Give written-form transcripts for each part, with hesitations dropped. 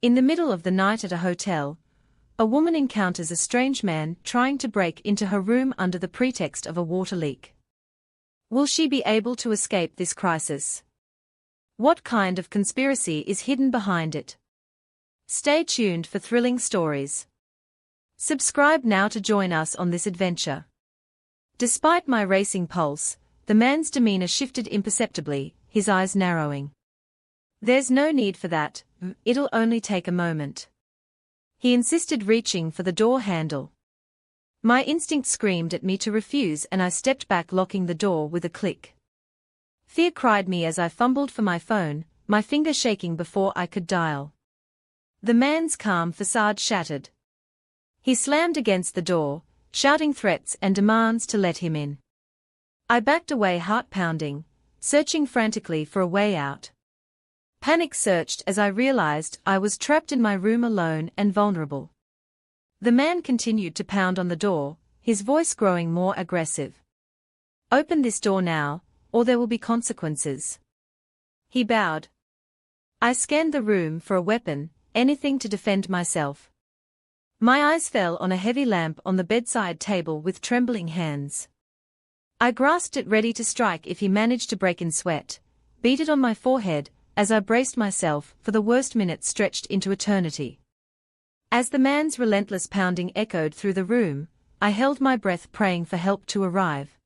In the middle of the night at a hotel, a woman encounters a strange man trying to break into her room under the pretext of a water leak. Will she be able to escape this crisis? What kind of conspiracy is hidden behind it? Stay tuned for thrilling stories. Subscribe now to join us on this adventure. Despite my racing pulse, the man's demeanor shifted imperceptibly, his eyes narrowing. There's no need for that, it'll only take a moment. He insisted, reaching for the door handle. My instinct screamed at me to refuse, and I stepped back, locking the door with a click. Fear cried me as I fumbled for my phone, my finger shaking before I could dial. The man's calm facade shattered. He slammed against the door, shouting threats and demands to let him in. I backed away, heart pounding, searching frantically for a way out. Panic surged as I realized I was trapped in my room alone and vulnerable. The man continued to pound on the door, his voice growing more aggressive. "Open this door now, or there will be consequences." He bowed. I scanned the room for a weapon, anything to defend myself. My eyes fell on a heavy lamp on the bedside table with trembling hands. I grasped it, ready to strike if he managed to break in. Sweat beaded on my forehead as I braced myself for the worst minutes stretched into eternity. As the man's relentless pounding echoed through the room, I held my breath, praying for help to arrive.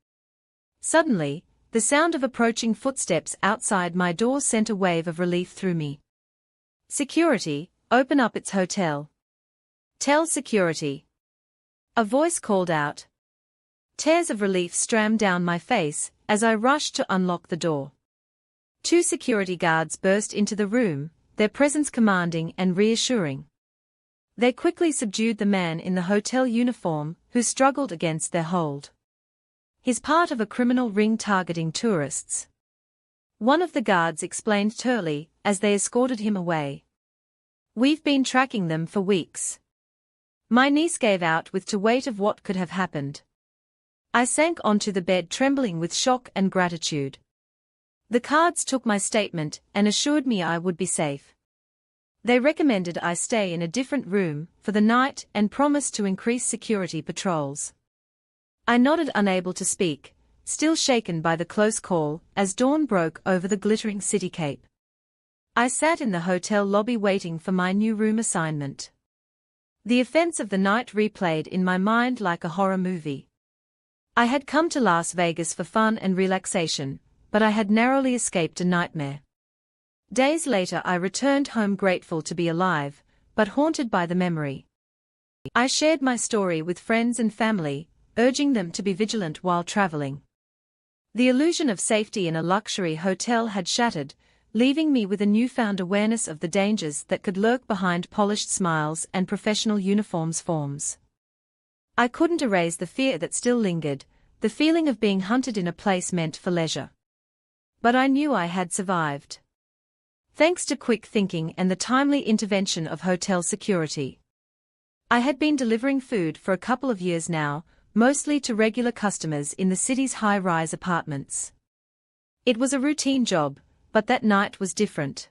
Suddenly, the sound of approaching footsteps outside my door sent a wave of relief through me. "Security, open up, it's hotel. Tell security." A voice called out. Tears of relief streamed down my face as I rushed to unlock the door. Two security guards burst into the room, their presence commanding and reassuring. They quickly subdued the man in the hotel uniform, who struggled against their hold. "He's part of a criminal ring targeting tourists," one of the guards explained tersely as they escorted him away. "We've been tracking them for weeks." My knees gave out with the weight of what could have happened. I sank onto the bed, trembling with shock and gratitude. The guards took my statement and assured me I would be safe. They recommended I stay in a different room for the night and promised to increase security patrols. I nodded, unable to speak, still shaken by the close call, as dawn broke over the glittering cityscape. I sat in the hotel lobby waiting for my new room assignment. The events of the night replayed in my mind like a horror movie. I had come to Las Vegas for fun and relaxation, but I had narrowly escaped a nightmare. Days later I returned home, grateful to be alive, but haunted by the memory. I shared my story with friends and family, urging them to be vigilant while traveling. The illusion of safety in a luxury hotel had shattered, leaving me with a newfound awareness of the dangers that could lurk behind polished smiles and professional uniforms. I couldn't erase the fear that still lingered, the feeling of being hunted in a place meant for leisure. But I knew I had survived. Thanks to quick thinking and the timely intervention of hotel security. I had been delivering food for a couple of years now, mostly to regular customers in the city's high-rise apartments. It was a routine job, but that night was different.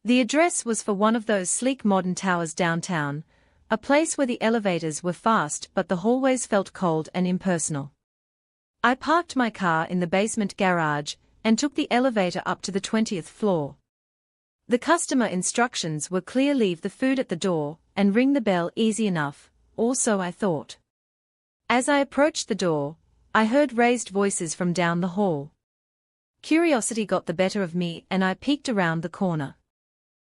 The address was for one of those sleek modern towers downtown, a place where the elevators were fast but the hallways felt cold and impersonal. I parked my car in the basement garage and took the elevator up to the 20th floor. The customer instructions were clear: leave the food at the door and ring the bell. Easy enough, or so I thought. As I approached the door, I heard raised voices from down the hall. Curiosity got the better of me and I peeked around the corner.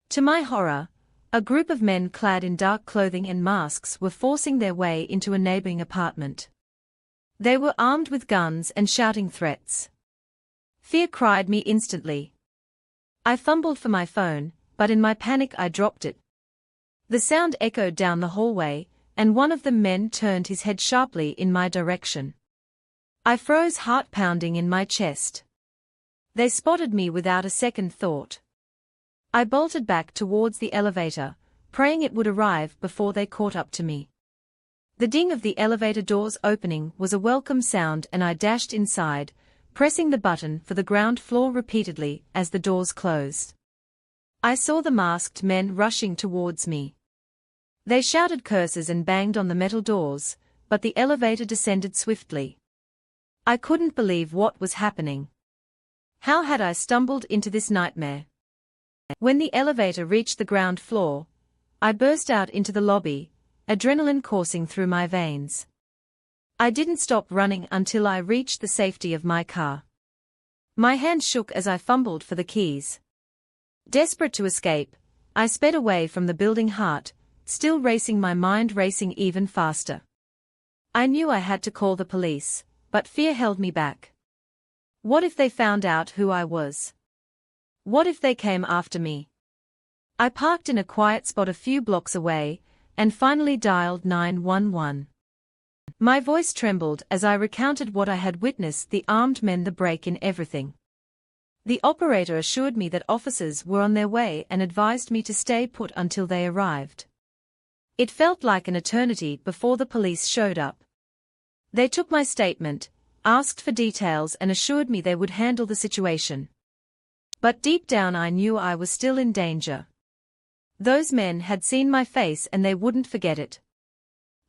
To my horror, a group of men clad in dark clothing and masks were forcing their way into a neighboring apartment. They were armed with guns and shouting threats. Fear cried me instantly. I fumbled for my phone, but in my panic I dropped it. The sound echoed down the hallway, and one of the men turned his head sharply in my direction. I froze, heart pounding in my chest. They spotted me without a second thought. I bolted back towards the elevator, praying it would arrive before they caught up to me. The ding of the elevator doors opening was a welcome sound and I dashed inside, pressing the button for the ground floor repeatedly as the doors closed. I saw the masked men rushing towards me. They shouted curses and banged on the metal doors, but the elevator descended swiftly. I couldn't believe what was happening. How had I stumbled into this nightmare? When the elevator reached the ground floor, I burst out into the lobby, adrenaline coursing through my veins. I didn't stop running until I reached the safety of my car. My hands shook as I fumbled for the keys. Desperate to escape, I sped away from the building heart, still racing, my mind racing even faster. I knew I had to call the police, but fear held me back. What if they found out who I was? What if they came after me? I parked in a quiet spot a few blocks away, and finally dialed 911. My voice trembled as I recounted what I had witnessed, the armed men, the break-in, everything. The operator assured me that officers were on their way and advised me to stay put until they arrived. It felt like an eternity before the police showed up. They took my statement, asked for details, and assured me they would handle the situation. But deep down I knew I was still in danger. Those men had seen my face and they wouldn't forget it.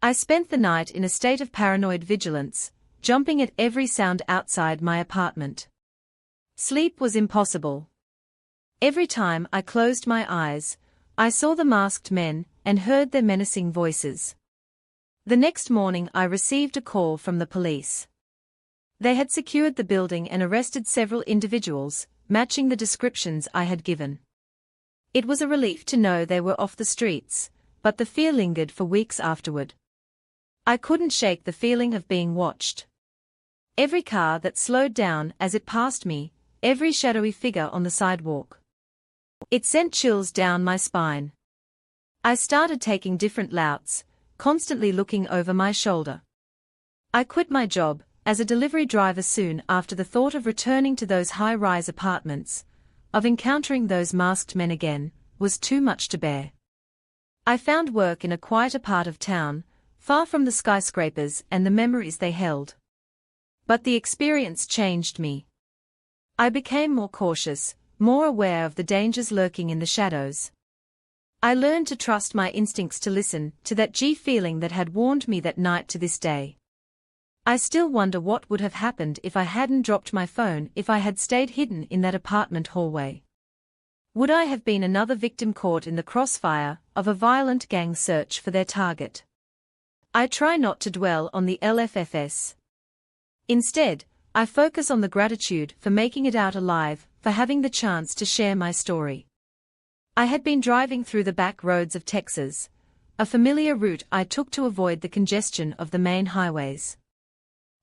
I spent the night in a state of paranoid vigilance, jumping at every sound outside my apartment. Sleep was impossible. Every time I closed my eyes, I saw the masked men and heard their menacing voices. The next morning I received a call from the police. They had secured the building and arrested several individuals, matching the descriptions I had given. It was a relief to know they were off the streets, but the fear lingered for weeks afterward. I couldn't shake the feeling of being watched. Every car that slowed down as it passed me, every shadowy figure on the sidewalk. It sent chills down my spine. I started taking different routes, constantly looking over my shoulder. I quit my job as a delivery driver soon after the thought of returning to those high-rise apartments, of encountering those masked men again, was too much to bear. I found work in a quieter part of town, far from the skyscrapers and the memories they held. But the experience changed me. I became more cautious, more aware of the dangers lurking in the shadows. I learned to trust my instincts, to listen to that feeling that had warned me that night. To this day, I still wonder what would have happened if I hadn't dropped my phone, if I had stayed hidden in that apartment hallway. Would I have been another victim caught in the crossfire of a violent gang search for their target? I try not to dwell on the LFFS. Instead, I focus on the gratitude for making it out alive, for having the chance to share my story. I had been driving through the back roads of Texas, a familiar route I took to avoid the congestion of the main highways.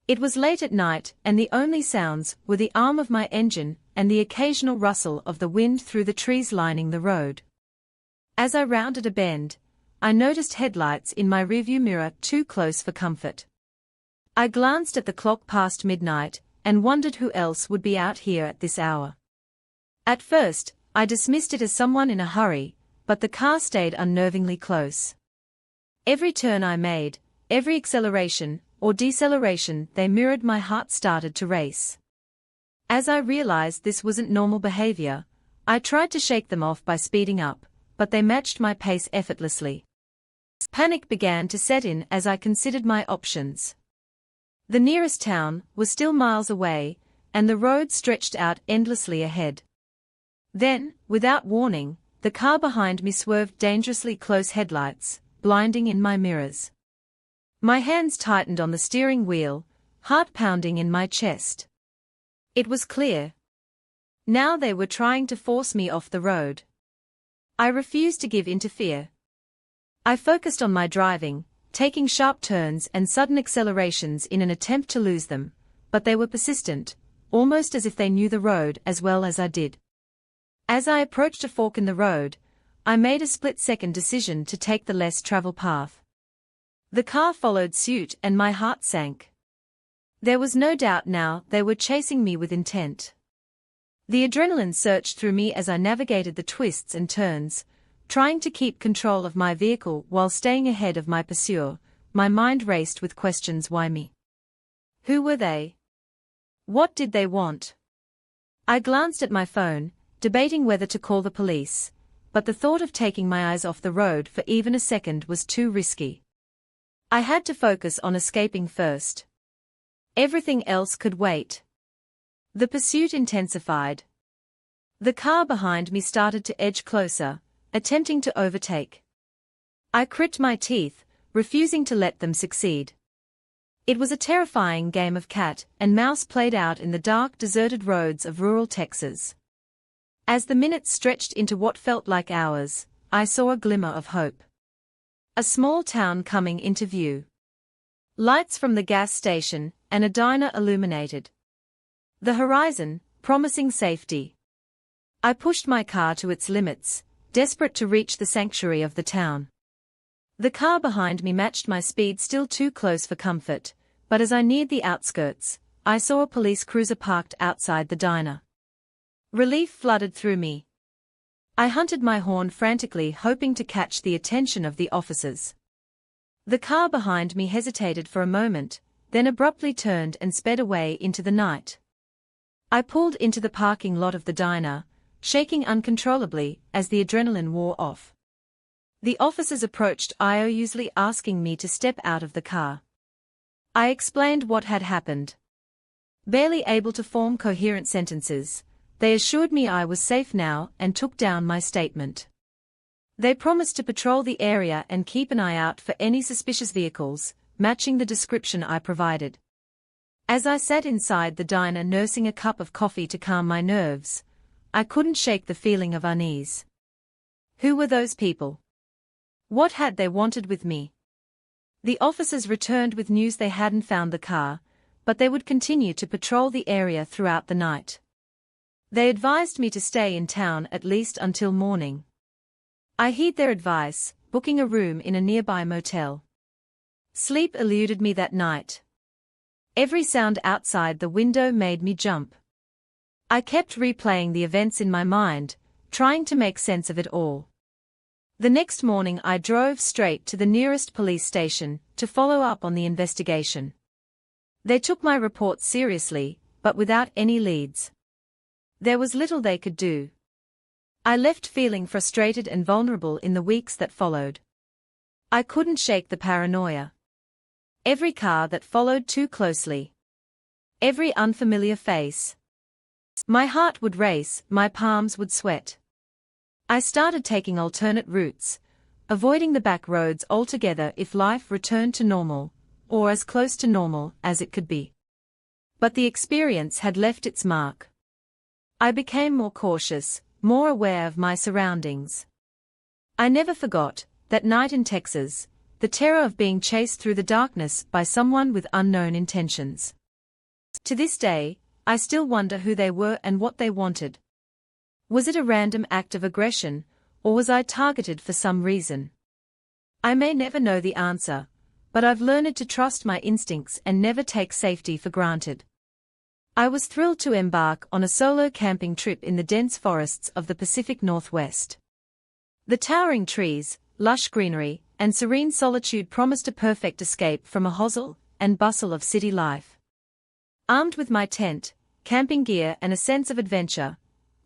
It was late at night, and the only sounds were the arm of my engine and the occasional rustle of the wind through the trees lining the road. As I rounded a bend, I noticed headlights in my rearview mirror, too close for comfort. I glanced at the clock past midnight and wondered who else would be out here at this hour. At first, I dismissed it as someone in a hurry, but the car stayed unnervingly close. Every turn I made, every acceleration or deceleration they mirrored, my heart started to race. As I realized this wasn't normal behavior, I tried to shake them off by speeding up, but they matched my pace effortlessly. Panic began to set in as I considered my options. The nearest town was still miles away, and the road stretched out endlessly ahead. Then, without warning, the car behind me swerved dangerously close, headlights blinding in my mirrors. My hands tightened on the steering wheel, heart pounding in my chest. It was clear. Now they were trying to force me off the road. I refused to give in to fear. I focused on my driving, taking sharp turns and sudden accelerations in an attempt to lose them, but they were persistent, almost as if they knew the road as well as I did. As I approached a fork in the road, I made a split-second decision to take the less traveled path. The car followed suit and my heart sank. There was no doubt now they were chasing me with intent. The adrenaline surged through me as I navigated the twists and turns, trying to keep control of my vehicle while staying ahead of my pursuer. My mind raced with questions. Why me? Who were they? What did they want? I glanced at my phone, debating whether to call the police, but the thought of taking my eyes off the road for even a second was too risky. I had to focus on escaping first. Everything else could wait. The pursuit intensified. The car behind me started to edge closer, attempting to overtake. I grit my teeth, refusing to let them succeed. It was a terrifying game of cat and mouse played out in the dark, deserted roads of rural Texas. As the minutes stretched into what felt like hours, I saw a glimmer of hope. A small town coming into view. Lights from the gas station and a diner illuminated the horizon, promising safety. I pushed my car to its limits, desperate to reach the sanctuary of the town. The car behind me matched my speed, still too close for comfort, but as I neared the outskirts, I saw a police cruiser parked outside the diner. Relief flooded through me. I hunted my horn frantically, hoping to catch the attention of the officers. The car behind me hesitated for a moment, then abruptly turned and sped away into the night. I pulled into the parking lot of the diner, shaking uncontrollably as the adrenaline wore off. The officers approached, iously asking me to step out of the car. I explained what had happened. Barely able to form coherent sentences, they assured me I was safe now and took down my statement. They promised to patrol the area and keep an eye out for any suspicious vehicles, matching the description I provided. As I sat inside the diner nursing a cup of coffee to calm my nerves, I couldn't shake the feeling of unease. Who were those people? What had they wanted with me? The officers returned with news they hadn't found the car, but they would continue to patrol the area throughout the night. They advised me to stay in town at least until morning. I heed their advice, booking a room in a nearby motel. Sleep eluded me that night. Every sound outside the window made me jump. I kept replaying the events in my mind, trying to make sense of it all. The next morning I drove straight to the nearest police station to follow up on the investigation. They took my report seriously, but without any leads. There was little they could do. I left feeling frustrated and vulnerable in the weeks that followed. I couldn't shake the paranoia. Every car that followed too closely. Every unfamiliar face. My heart would race, my palms would sweat. I started taking alternate routes, avoiding the back roads altogether if life returned to normal, or as close to normal as it could be. But the experience had left its mark. I became more cautious, more aware of my surroundings. I never forgot that night in Texas, the terror of being chased through the darkness by someone with unknown intentions. To this day, I still wonder who they were and what they wanted. Was it a random act of aggression, or was I targeted for some reason? I may never know the answer, but I've learned to trust my instincts and never take safety for granted. I was thrilled to embark on a solo camping trip in the dense forests of the Pacific Northwest. The towering trees, lush greenery, and serene solitude promised a perfect escape from a hustle and bustle of city life. Armed with my tent, camping gear and a sense of adventure,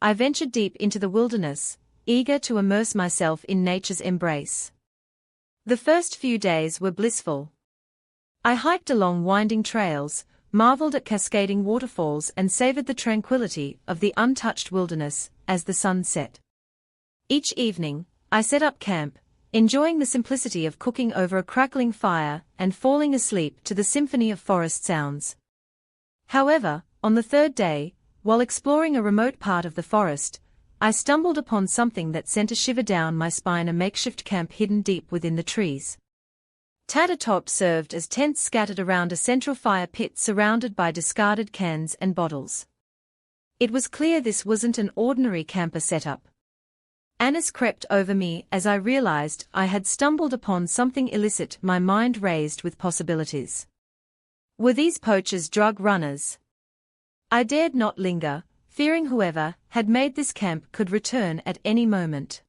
I ventured deep into the wilderness, eager to immerse myself in nature's embrace. The first few days were blissful. I hiked along winding trails, marveled at cascading waterfalls and savored the tranquility of the untouched wilderness as the sun set. Each evening, I set up camp, enjoying the simplicity of cooking over a crackling fire and falling asleep to the symphony of forest sounds. However, on the third day, while exploring a remote part of the forest, I stumbled upon something that sent a shiver down my spine: a makeshift camp hidden deep within the trees. Tattertops served as tents scattered around a central fire pit surrounded by discarded cans and bottles. It was clear this wasn't an ordinary camper setup. Anise crept over me as I realized I had stumbled upon something illicit, my mind raised with possibilities. Were these poachers drug runners? I dared not linger, fearing whoever had made this camp could return at any moment.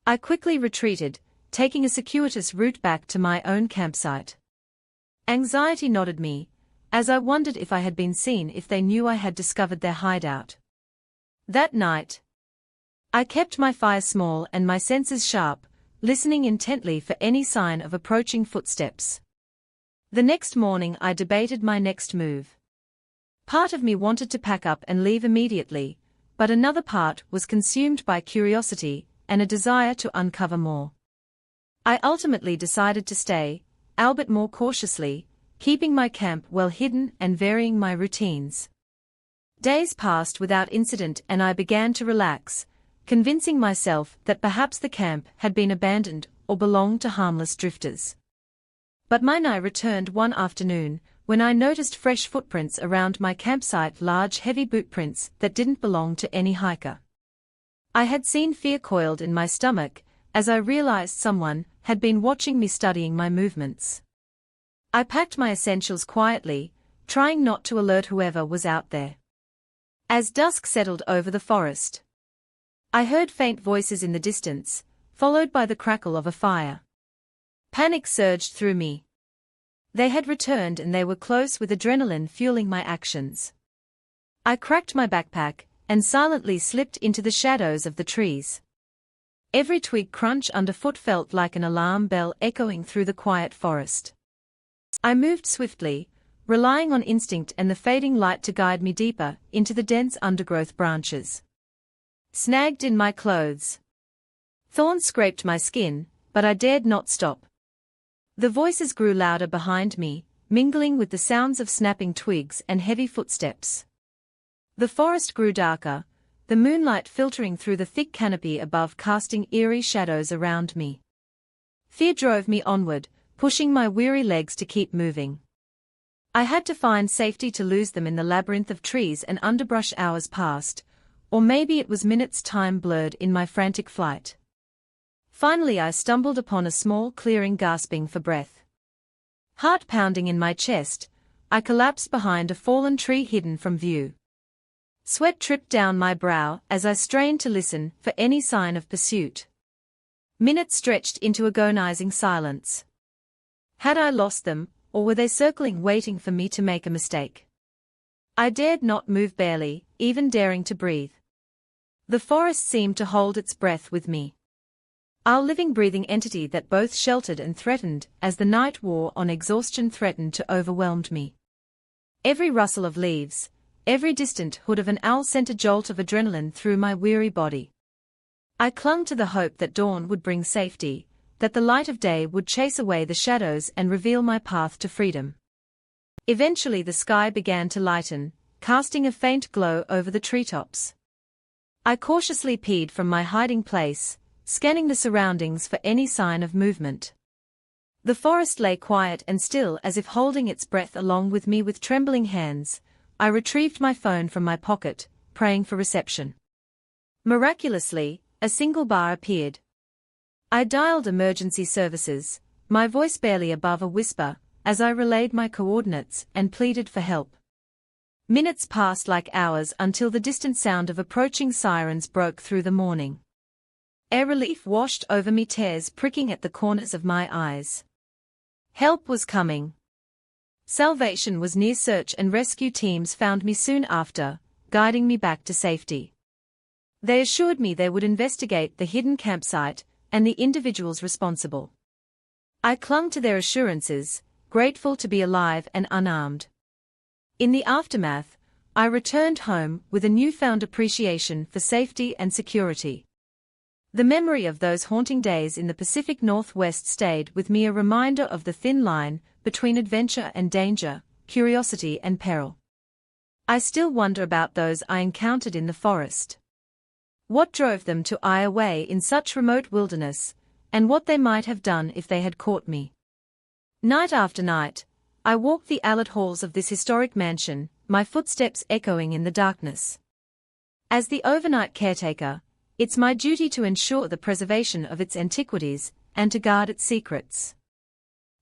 I quickly retreated, taking a circuitous route back to my own campsite. Anxiety knotted me, as I wondered if I had been seen, if they knew I had discovered their hideout. That night, I kept my fire small and my senses sharp, listening intently for any sign of approaching footsteps. The next morning I debated my next move. Part of me wanted to pack up and leave immediately, but another part was consumed by curiosity and a desire to uncover more. I ultimately decided to stay, albeit more cautiously, keeping my camp well hidden and varying my routines. Days passed without incident and I began to relax, convincing myself that perhaps the camp had been abandoned or belonged to harmless drifters. But my night returned one afternoon, when I noticed fresh footprints around my campsite, large heavy boot prints that didn't belong to any hiker. I had seen fear coiled in my stomach, as I realized someone had been watching me, studying my movements. I packed my essentials quietly, trying not to alert whoever was out there. As dusk settled over the forest, I heard faint voices in the distance, followed by the crackle of a fire. Panic surged through me. They had returned and they were close, with adrenaline fueling my actions. I cracked my backpack and silently slipped into the shadows of the trees. Every twig crunch underfoot felt like an alarm bell echoing through the quiet forest. I moved swiftly, relying on instinct and the fading light to guide me deeper into the dense undergrowth branches. Snagged in my clothes. Thorns scraped my skin, but I dared not stop. The voices grew louder behind me, mingling with the sounds of snapping twigs and heavy footsteps. The forest grew darker, the moonlight filtering through the thick canopy above, casting eerie shadows around me. Fear drove me onward, pushing my weary legs to keep moving. I had to find safety to lose them in the labyrinth of trees and underbrush. Hours passed, or maybe it was minutes, time blurred in my frantic flight. Finally I stumbled upon a small clearing, gasping for breath. Heart pounding in my chest, I collapsed behind a fallen tree, hidden from view. Sweat dripped down my brow as I strained to listen for any sign of pursuit. Minutes stretched into agonizing silence. Had I lost them, or were they circling, waiting for me to make a mistake? I dared not move, barely even daring to breathe. The forest seemed to hold its breath with me. Our living, breathing entity that both sheltered and threatened, as the night wore on, exhaustion threatened to overwhelm me. Every rustle of leaves, every distant hoot of an owl sent a jolt of adrenaline through my weary body. I clung to the hope that dawn would bring safety, that the light of day would chase away the shadows and reveal my path to freedom. Eventually the sky began to lighten, casting a faint glow over the treetops. I cautiously peered from my hiding place, scanning the surroundings for any sign of movement. The forest lay quiet and still, as if holding its breath along with me. With trembling hands, I retrieved my phone from my pocket, praying for reception. Miraculously, a single bar appeared. I dialed emergency services, my voice barely above a whisper, as I relayed my coordinates and pleaded for help. Minutes passed like hours until the distant sound of approaching sirens broke through the morning. Air relief washed over me, tears pricking at the corners of my eyes. Help was coming. Salvation was near. Search and rescue teams found me soon after, guiding me back to safety. They assured me they would investigate the hidden campsite and the individuals responsible. I clung to their assurances, grateful to be alive and unarmed. In the aftermath, I returned home with a newfound appreciation for safety and security. The memory of those haunting days in the Pacific Northwest stayed with me, a reminder of the thin line between adventure and danger, curiosity and peril. I still wonder about those I encountered in the forest. What drove them to eye away in such remote wilderness, and what they might have done if they had caught me. Night after night, I walked the allotted halls of this historic mansion, my footsteps echoing in the darkness. As the overnight caretaker, it's my duty to ensure the preservation of its antiquities and to guard its secrets.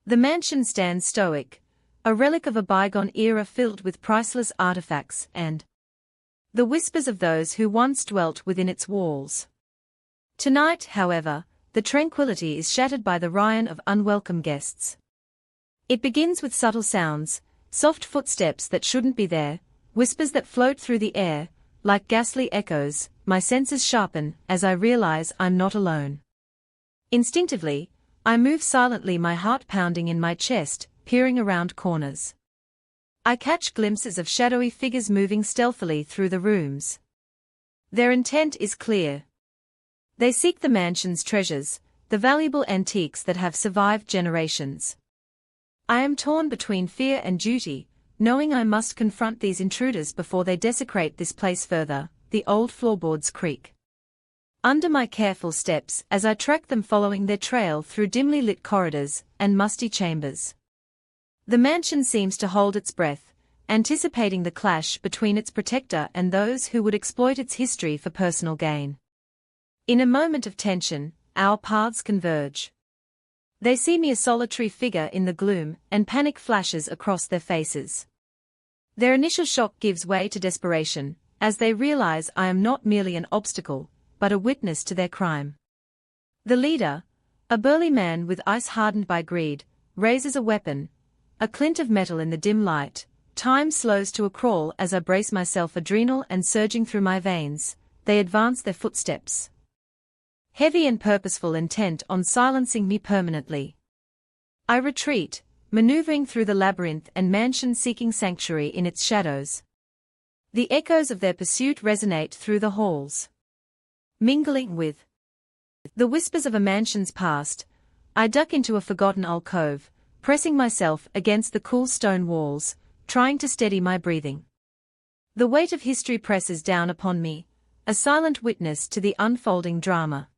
The mansion stands stoic, a relic of a bygone era filled with priceless artifacts and the whispers of those who once dwelt within its walls. Tonight, however, the tranquility is shattered by the riot of unwelcome guests. It begins with subtle sounds, soft footsteps that shouldn't be there, whispers that float through the air, like ghastly echoes, my senses sharpen as I realize I'm not alone. Instinctively, I move silently, my heart pounding in my chest, peering around corners. I catch glimpses of shadowy figures moving stealthily through the rooms. Their intent is clear. They seek the mansion's treasures, the valuable antiques that have survived generations. I am torn between fear and duty, knowing I must confront these intruders before they desecrate this place further. The old floorboards creak under my careful steps as I track them, following their trail through dimly lit corridors and musty chambers. The mansion seems to hold its breath, anticipating the clash between its protector and those who would exploit its history for personal gain. In a moment of tension, our paths converge. They see me, a solitary figure in the gloom, and panic flashes across their faces. Their initial shock gives way to desperation, as they realize I am not merely an obstacle, but a witness to their crime. The leader, a burly man with eyes hardened by greed, raises a weapon, a glint of metal in the dim light. Time slows to a crawl as I brace myself, adrenal and surging through my veins. They advance, their footsteps heavy and purposeful, intent on silencing me permanently. I retreat, maneuvering through the labyrinth and mansion, seeking sanctuary in its shadows. The echoes of their pursuit resonate through the halls. Mingling with the whispers of a mansion's past, I duck into a forgotten alcove, pressing myself against the cool stone walls, trying to steady my breathing. The weight of history presses down upon me, a silent witness to the unfolding drama.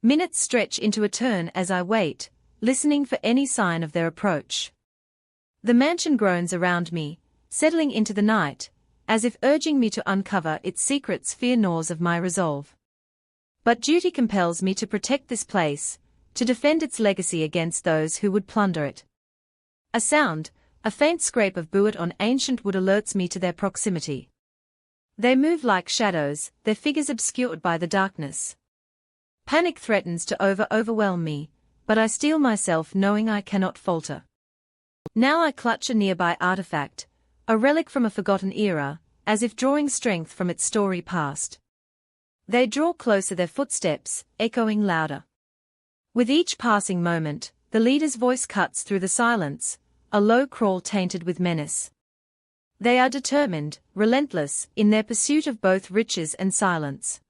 Minutes stretch into a turn as I wait, listening for any sign of their approach. The mansion groans around me, settling into the night, as if urging me to uncover its secrets. Fear gnaws of my resolve. But duty compels me to protect this place, to defend its legacy against those who would plunder it. A sound, a faint scrape of boot on ancient wood, alerts me to their proximity. They move like shadows, their figures obscured by the darkness. Panic threatens to overwhelm me, but I steel myself, knowing I cannot falter. Now I clutch a nearby artifact, a relic from a forgotten era, as if drawing strength from its story past. They draw closer, their footsteps echoing louder. With each passing moment, the leader's voice cuts through the silence, a low crawl tainted with menace. They are determined, relentless, in their pursuit of both riches and silence.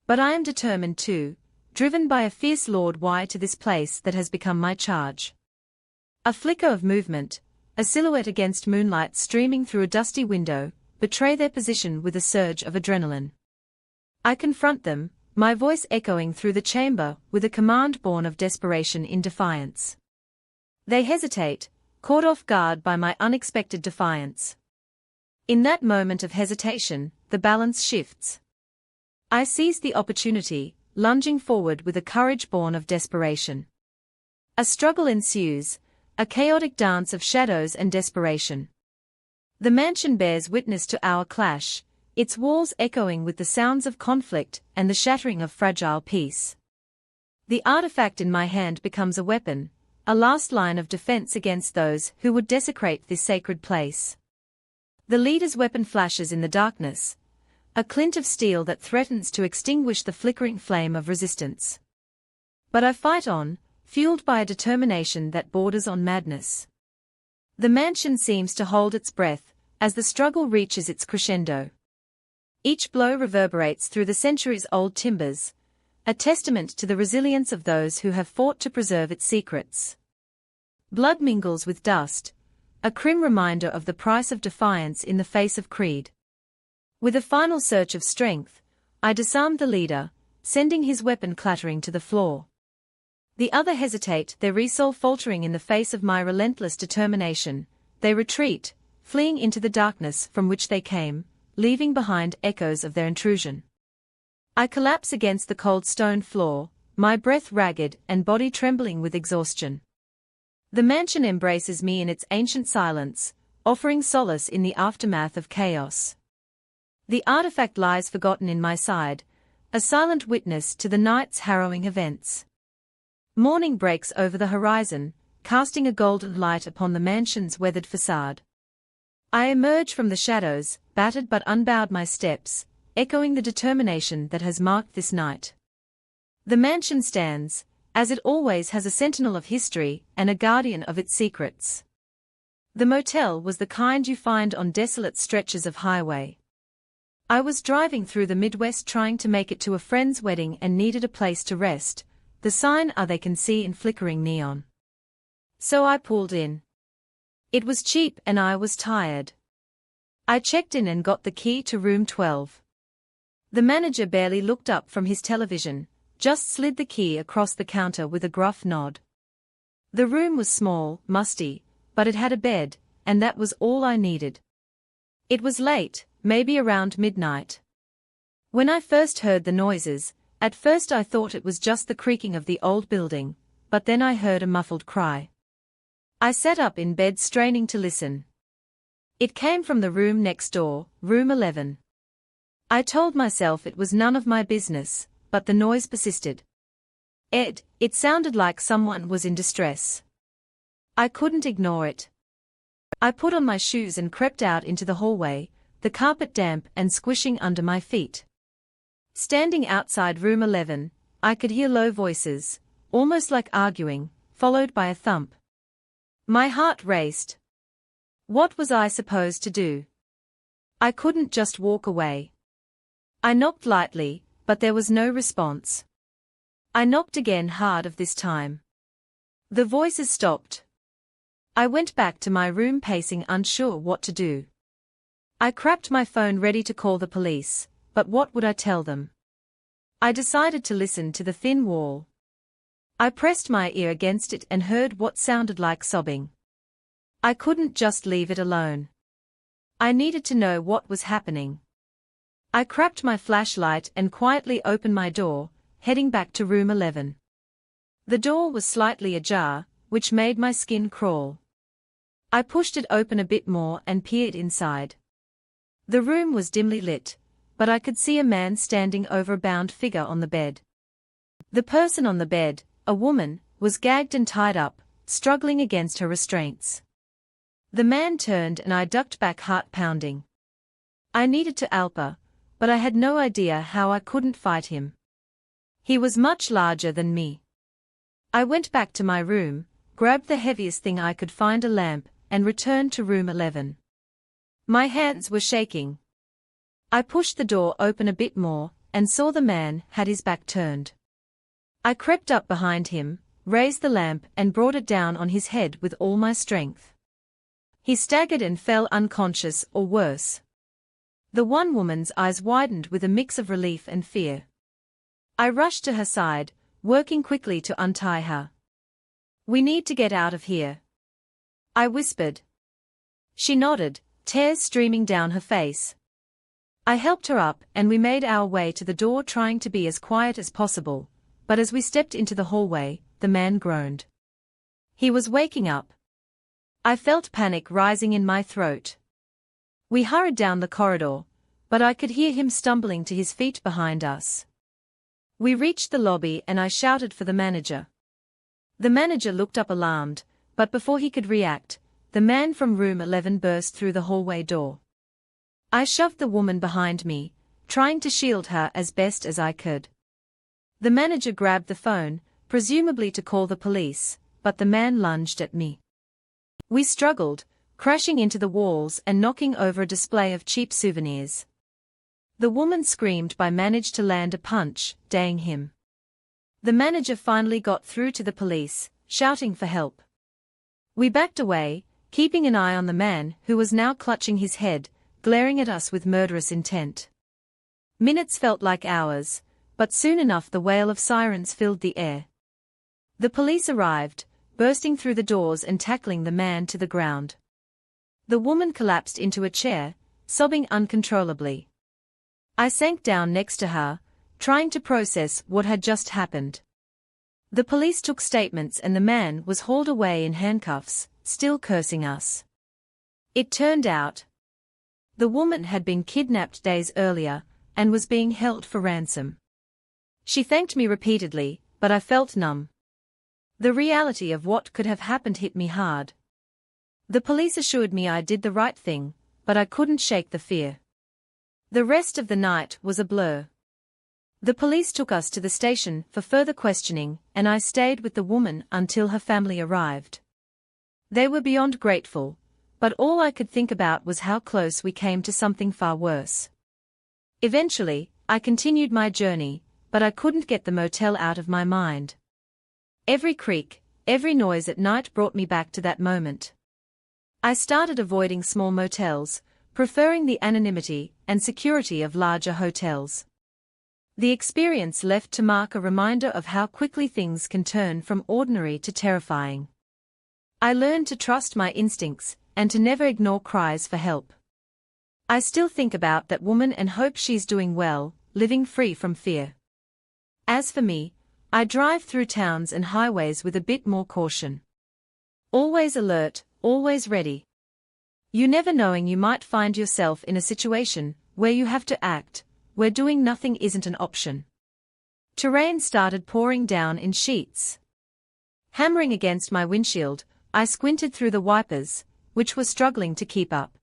But I am determined too, driven by a fierce lord. Why to this place that has become my charge? A flicker of movement, a silhouette against moonlight streaming through a dusty window, betray their position with a surge of adrenaline. I confront them, my voice echoing through the chamber with a command born of desperation in defiance. They hesitate, caught off guard by my unexpected defiance. In that moment of hesitation, the balance shifts. I seize the opportunity, lunging forward with a courage born of desperation. A struggle ensues, a chaotic dance of shadows and desperation. The mansion bears witness to our clash, its walls echoing with the sounds of conflict and the shattering of fragile peace. The artifact in my hand becomes a weapon, a last line of defense against those who would desecrate this sacred place. The leader's weapon flashes in the darkness, a glint of steel that threatens to extinguish the flickering flame of resistance. But I fight on, fueled by a determination that borders on madness. The mansion seems to hold its breath, as the struggle reaches its crescendo. Each blow reverberates through the centuries-old timbers, a testament to the resilience of those who have fought to preserve its secrets. Blood mingles with dust, a grim reminder of the price of defiance in the face of creed. With a final surge of strength, I disarmed the leader, sending his weapon clattering to the floor. The other hesitate, their resolve faltering in the face of my relentless determination. They retreat, fleeing into the darkness from which they came, leaving behind echoes of their intrusion. I collapse against the cold stone floor, my breath ragged and body trembling with exhaustion. The mansion embraces me in its ancient silence, offering solace in the aftermath of chaos. The artifact lies forgotten in my side, a silent witness to the night's harrowing events. Morning breaks over the horizon, casting a golden light upon the mansion's weathered facade. I emerge from the shadows, battered but unbowed my steps, echoing the determination that has marked this night. The mansion stands, as it always has, a sentinel of history and a guardian of its secrets. The motel was the kind you find on desolate stretches of highway. I was driving through the Midwest trying to make it to a friend's wedding and needed a place to rest, the sign they can see in flickering neon. So I pulled in. It was cheap and I was tired. I checked in and got the key to room 12. The manager barely looked up from his television, just slid the key across the counter with a gruff nod. The room was small, musty, but it had a bed, and that was all I needed. It was late, maybe around midnight. When I first heard the noises, at first I thought it was just the creaking of the old building, but then I heard a muffled cry. I sat up in bed straining to listen. It came from the room next door, room 11. I told myself it was none of my business, but the noise persisted. It sounded like someone was in distress. I couldn't ignore it. I put on my shoes and crept out into the hallway, the carpet damp and squishing under my feet. Standing outside room 11, I could hear low voices, almost like arguing, followed by a thump. My heart raced. What was I supposed to do? I couldn't just walk away. I knocked lightly, but there was no response. I knocked again, harder this time. The voices stopped. I went back to my room pacing, unsure what to do. I cracked my phone ready to call the police, but what would I tell them? I decided to listen to the thin wall. I pressed my ear against it and heard what sounded like sobbing. I couldn't just leave it alone. I needed to know what was happening. I cracked my flashlight and quietly opened my door, heading back to room 11. The door was slightly ajar, which made my skin crawl. I pushed it open a bit more and peered inside. The room was dimly lit, but I could see a man standing over a bound figure on the bed. The person on the bed, a woman, was gagged and tied up, struggling against her restraints. The man turned and I ducked back, heart pounding. I needed to help her, but I had no idea how. I couldn't fight him. He was much larger than me. I went back to my room, grabbed the heaviest thing I could find, a lamp, and returned to room 11. My hands were shaking. I pushed the door open a bit more, and saw the man had his back turned. I crept up behind him, raised the lamp and brought it down on his head with all my strength. He staggered and fell unconscious, or worse. The one woman's eyes widened with a mix of relief and fear. I rushed to her side, working quickly to untie her. "We need to get out of here," I whispered. She nodded, tears streaming down her face. I helped her up and we made our way to the door, trying to be as quiet as possible, but as we stepped into the hallway, the man groaned. He was waking up. I felt panic rising in my throat. We hurried down the corridor, but I could hear him stumbling to his feet behind us. We reached the lobby and I shouted for the manager. The manager looked up alarmed, but before he could react, the man from room 11 burst through the hallway door. I shoved the woman behind me, trying to shield her as best as I could. The manager grabbed the phone, presumably to call the police, but the man lunged at me. We struggled, crashing into the walls and knocking over a display of cheap souvenirs. The woman screamed but managed to land a punch, dang him. The manager finally got through to the police, shouting for help. We backed away, keeping an eye on the man who was now clutching his head, glaring at us with murderous intent. Minutes felt like hours, but soon enough the wail of sirens filled the air. The police arrived, bursting through the doors and tackling the man to the ground. The woman collapsed into a chair, sobbing uncontrollably. I sank down next to her, trying to process what had just happened. The police took statements and the man was hauled away in handcuffs, still cursing us. It turned out the woman had been kidnapped days earlier and was being held for ransom. She thanked me repeatedly, but I felt numb. The reality of what could have happened hit me hard. The police assured me I did the right thing, but I couldn't shake the fear. The rest of the night was a blur. The police took us to the station for further questioning, and I stayed with the woman until her family arrived. They were beyond grateful, but all I could think about was how close we came to something far worse. Eventually, I continued my journey, but I couldn't get the motel out of my mind. Every creak, every noise at night brought me back to that moment. I started avoiding small motels, preferring the anonymity and security of larger hotels. The experience left to mark a reminder of how quickly things can turn from ordinary to terrifying. I learned to trust my instincts and to never ignore cries for help. I still think about that woman and hope she's doing well, living free from fear. As for me, I drive through towns and highways with a bit more caution. Always alert, always ready. You never knowing you might find yourself in a situation where you have to act, where doing nothing isn't an option. Rain started pouring down in sheets. Hammering against my windshield, I squinted through the wipers, which were struggling to keep up.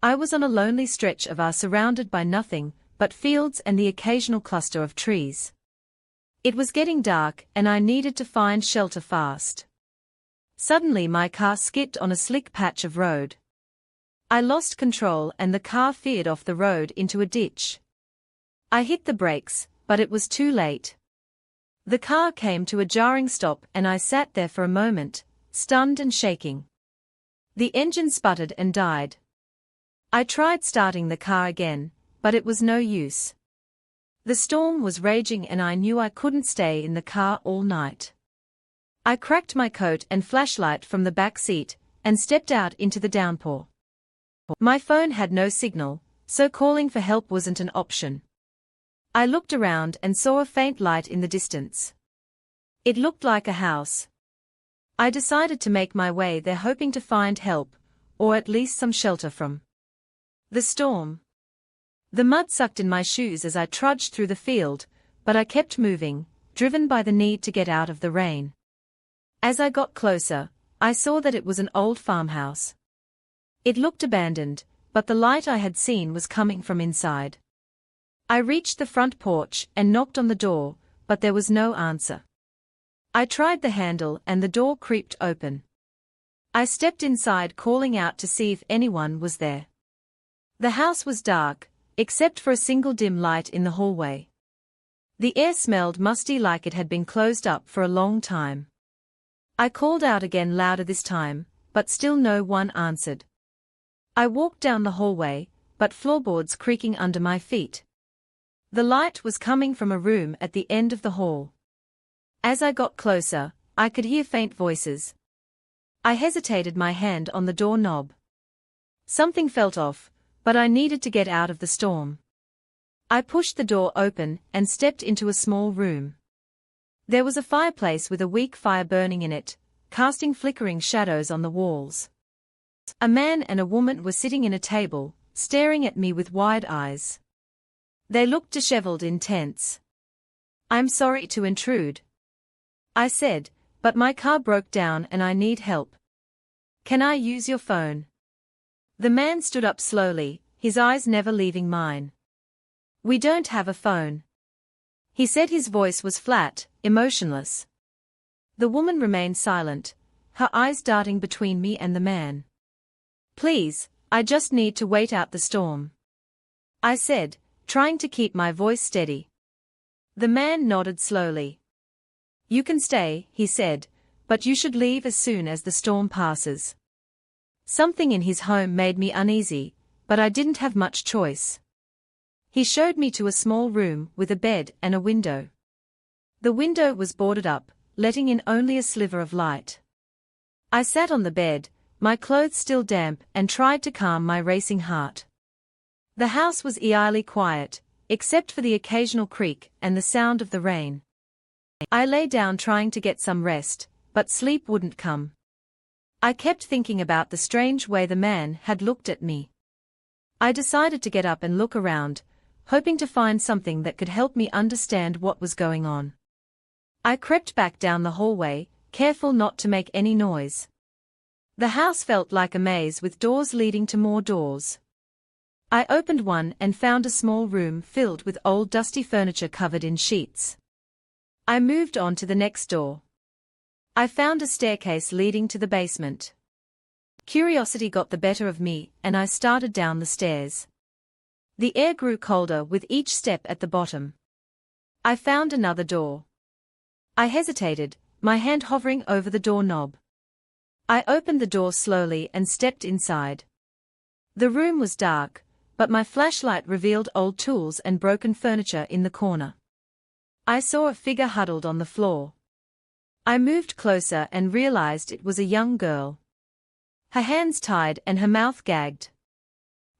I was on a lonely stretch of our surrounded by nothing but fields and the occasional cluster of trees. It was getting dark and I needed to find shelter fast. Suddenly my car skipped on a slick patch of road. I lost control and the car veered off the road into a ditch. I hit the brakes, but it was too late. The car came to a jarring stop and I sat there for a moment, stunned and shaking. The engine sputtered and died. I tried starting the car again, but it was no use. The storm was raging and I knew I couldn't stay in the car all night. I cracked my coat and flashlight from the back seat and stepped out into the downpour. My phone had no signal, so calling for help wasn't an option. I looked around and saw a faint light in the distance. It looked like a house. I decided to make my way there hoping to find help, or at least some shelter from the storm. The mud sucked in my shoes as I trudged through the field, but I kept moving, driven by the need to get out of the rain. As I got closer, I saw that it was an old farmhouse. It looked abandoned, but the light I had seen was coming from inside. I reached the front porch and knocked on the door, but there was no answer. I tried the handle and the door creaked open. I stepped inside calling out to see if anyone was there. The house was dark, except for a single dim light in the hallway. The air smelled musty like it had been closed up for a long time. I called out again louder this time, but still no one answered. I walked down the hallway, but floorboards creaking under my feet. The light was coming from a room at the end of the hall. As I got closer, I could hear faint voices. I hesitated my hand on the doorknob. Something felt off, but I needed to get out of the storm. I pushed the door open and stepped into a small room. There was a fireplace with a weak fire burning in it, casting flickering shadows on the walls. A man and a woman were sitting in a table, staring at me with wide eyes. They looked disheveled and tense. "I'm sorry to intrude," I said, "but my car broke down and I need help. Can I use your phone?" The man stood up slowly, his eyes never leaving mine. "We don't have a phone," he said. His voice was flat, emotionless. The woman remained silent, her eyes darting between me and the man. "Please, I just need to wait out the storm," I said, trying to keep my voice steady. The man nodded slowly. "You can stay," he said, "but you should leave as soon as the storm passes." Something in his home made me uneasy, but I didn't have much choice. He showed me to a small room with a bed and a window. The window was boarded up, letting in only a sliver of light. I sat on the bed, my clothes still damp, and tried to calm my racing heart. The house was eerily quiet, except for the occasional creak and the sound of the rain. I lay down trying to get some rest, but sleep wouldn't come. I kept thinking about the strange way the man had looked at me. I decided to get up and look around, hoping to find something that could help me understand what was going on. I crept back down the hallway, careful not to make any noise. The house felt like a maze with doors leading to more doors. I opened one and found a small room filled with old dusty furniture covered in sheets. I moved on to the next door. I found a staircase leading to the basement. Curiosity got the better of me, and I started down the stairs. The air grew colder with each step at the bottom. I found another door. I hesitated, my hand hovering over the doorknob. I opened the door slowly and stepped inside. The room was dark, but my flashlight revealed old tools and broken furniture in the corner. I saw a figure huddled on the floor. I moved closer and realized it was a young girl. Her hands tied and her mouth gagged.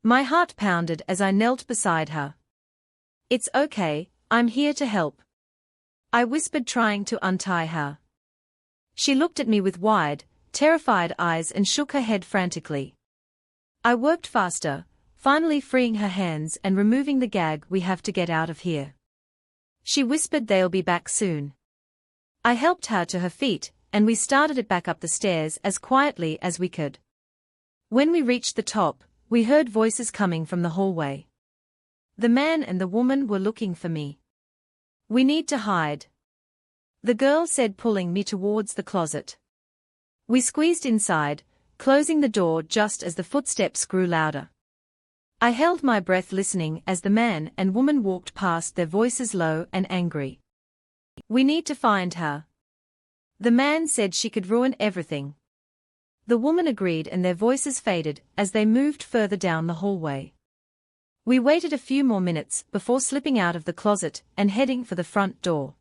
My heart pounded as I knelt beside her. "It's okay, I'm here to help," I whispered, trying to untie her. She looked at me with wide, terrified eyes and shook her head frantically. I worked faster, finally freeing her hands and removing the gag. "We have to get out of here," she whispered. "They'll be back soon." I helped her to her feet, and we started it back up the stairs as quietly as we could. When we reached the top, we heard voices coming from the hallway. The man and the woman were looking for me. "We need to hide," the girl said, pulling me towards the closet. We squeezed inside, closing the door just as the footsteps grew louder. I held my breath, listening as the man and woman walked past, their voices low and angry. "We need to find her," the man said. "She could ruin everything." The woman agreed, and their voices faded as they moved further down the hallway. We waited a few more minutes before slipping out of the closet and heading for the front door.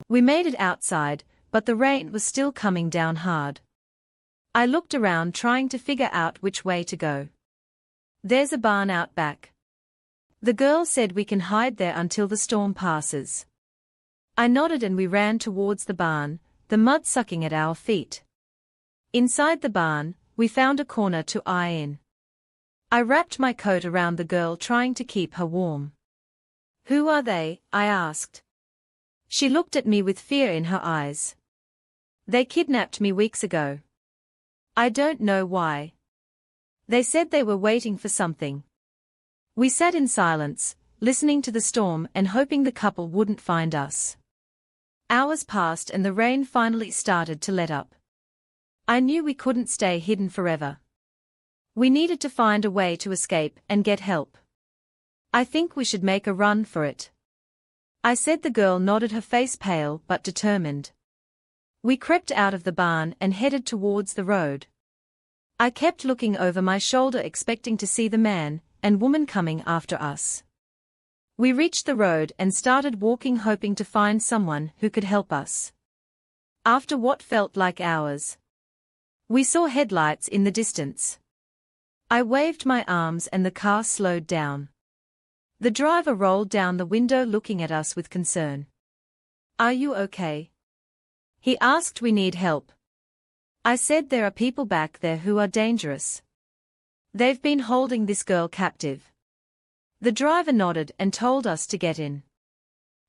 We made it outside, but the rain was still coming down hard. I looked around, trying to figure out which way to go. "There's a barn out back," the girl said. "We can hide there until the storm passes." I nodded and we ran towards the barn, the mud sucking at our feet. Inside the barn, we found a corner to lie in. I wrapped my coat around the girl, trying to keep her warm. "Who are they?" I asked. She looked at me with fear in her eyes. "They kidnapped me weeks ago. I don't know why. They said they were waiting for something." We sat in silence, listening to the storm and hoping the couple wouldn't find us. Hours passed and the rain finally started to let up. I knew we couldn't stay hidden forever. We needed to find a way to escape and get help. "I think we should make a run for it," I said. The girl nodded, her face pale but determined. We crept out of the barn and headed towards the road. I kept looking over my shoulder, expecting to see the man and woman coming after us. We reached the road and started walking, hoping to find someone who could help us. After what felt like hours, we saw headlights in the distance. I waved my arms and the car slowed down. The driver rolled down the window, looking at us with concern. "Are you okay?" he asked. "We need help," I said. "There are people back there who are dangerous. They've been holding this girl captive." The driver nodded and told us to get in.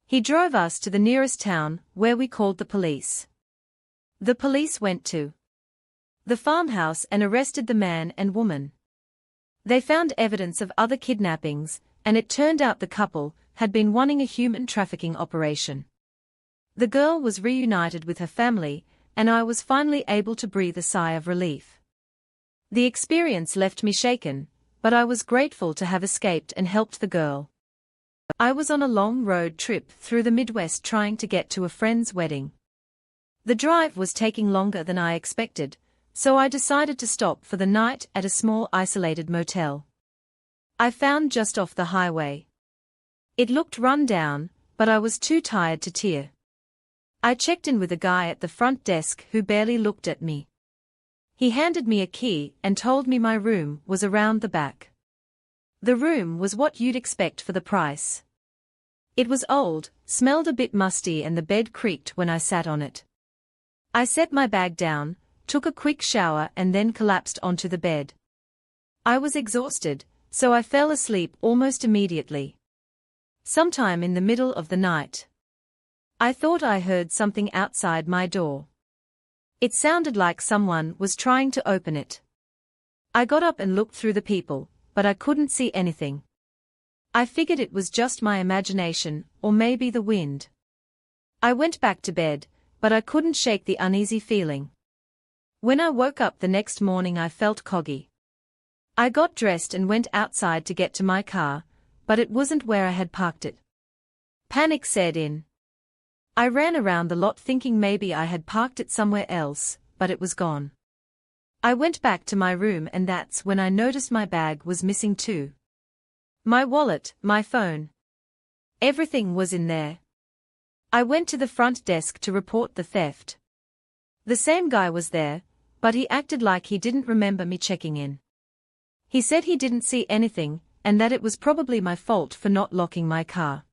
He drove us to the nearest town, where we called the police. The police went to the farmhouse and arrested the man and woman. They found evidence of other kidnappings, and it turned out the couple had been running a human trafficking operation. The girl was reunited with her family, and I was finally able to breathe a sigh of relief. The experience left me shaken, but I was grateful to have escaped and helped the girl. I was on a long road trip through the Midwest, trying to get to a friend's wedding. The drive was taking longer than I expected, so I decided to stop for the night at a small isolated motel I found just off the highway. It looked run down, but I was too tired to tear. I checked in with a guy at the front desk who barely looked at me. He handed me a key and told me my room was around the back. The room was what you'd expect for the price. It was old, smelled a bit musty, and the bed creaked when I sat on it. I set my bag down, took a quick shower, and then collapsed onto the bed. I was exhausted, so I fell asleep almost immediately. Sometime in the middle of the night, I thought I heard something outside my door. It sounded like someone was trying to open it. I got up and looked through the people, but I couldn't see anything. I figured it was just my imagination, or maybe the wind. I went back to bed, but I couldn't shake the uneasy feeling. When I woke up the next morning I felt coggy. I got dressed and went outside to get to my car, but it wasn't where I had parked it. Panic set in. I ran around the lot thinking maybe I had parked it somewhere else, but it was gone. I went back to my room and that's when I noticed my bag was missing too. My wallet, my phone. Everything was in there. I went to the front desk to report the theft. The same guy was there, but he acted like he didn't remember me checking in. He said he didn't see anything, and that it was probably my fault for not locking my car.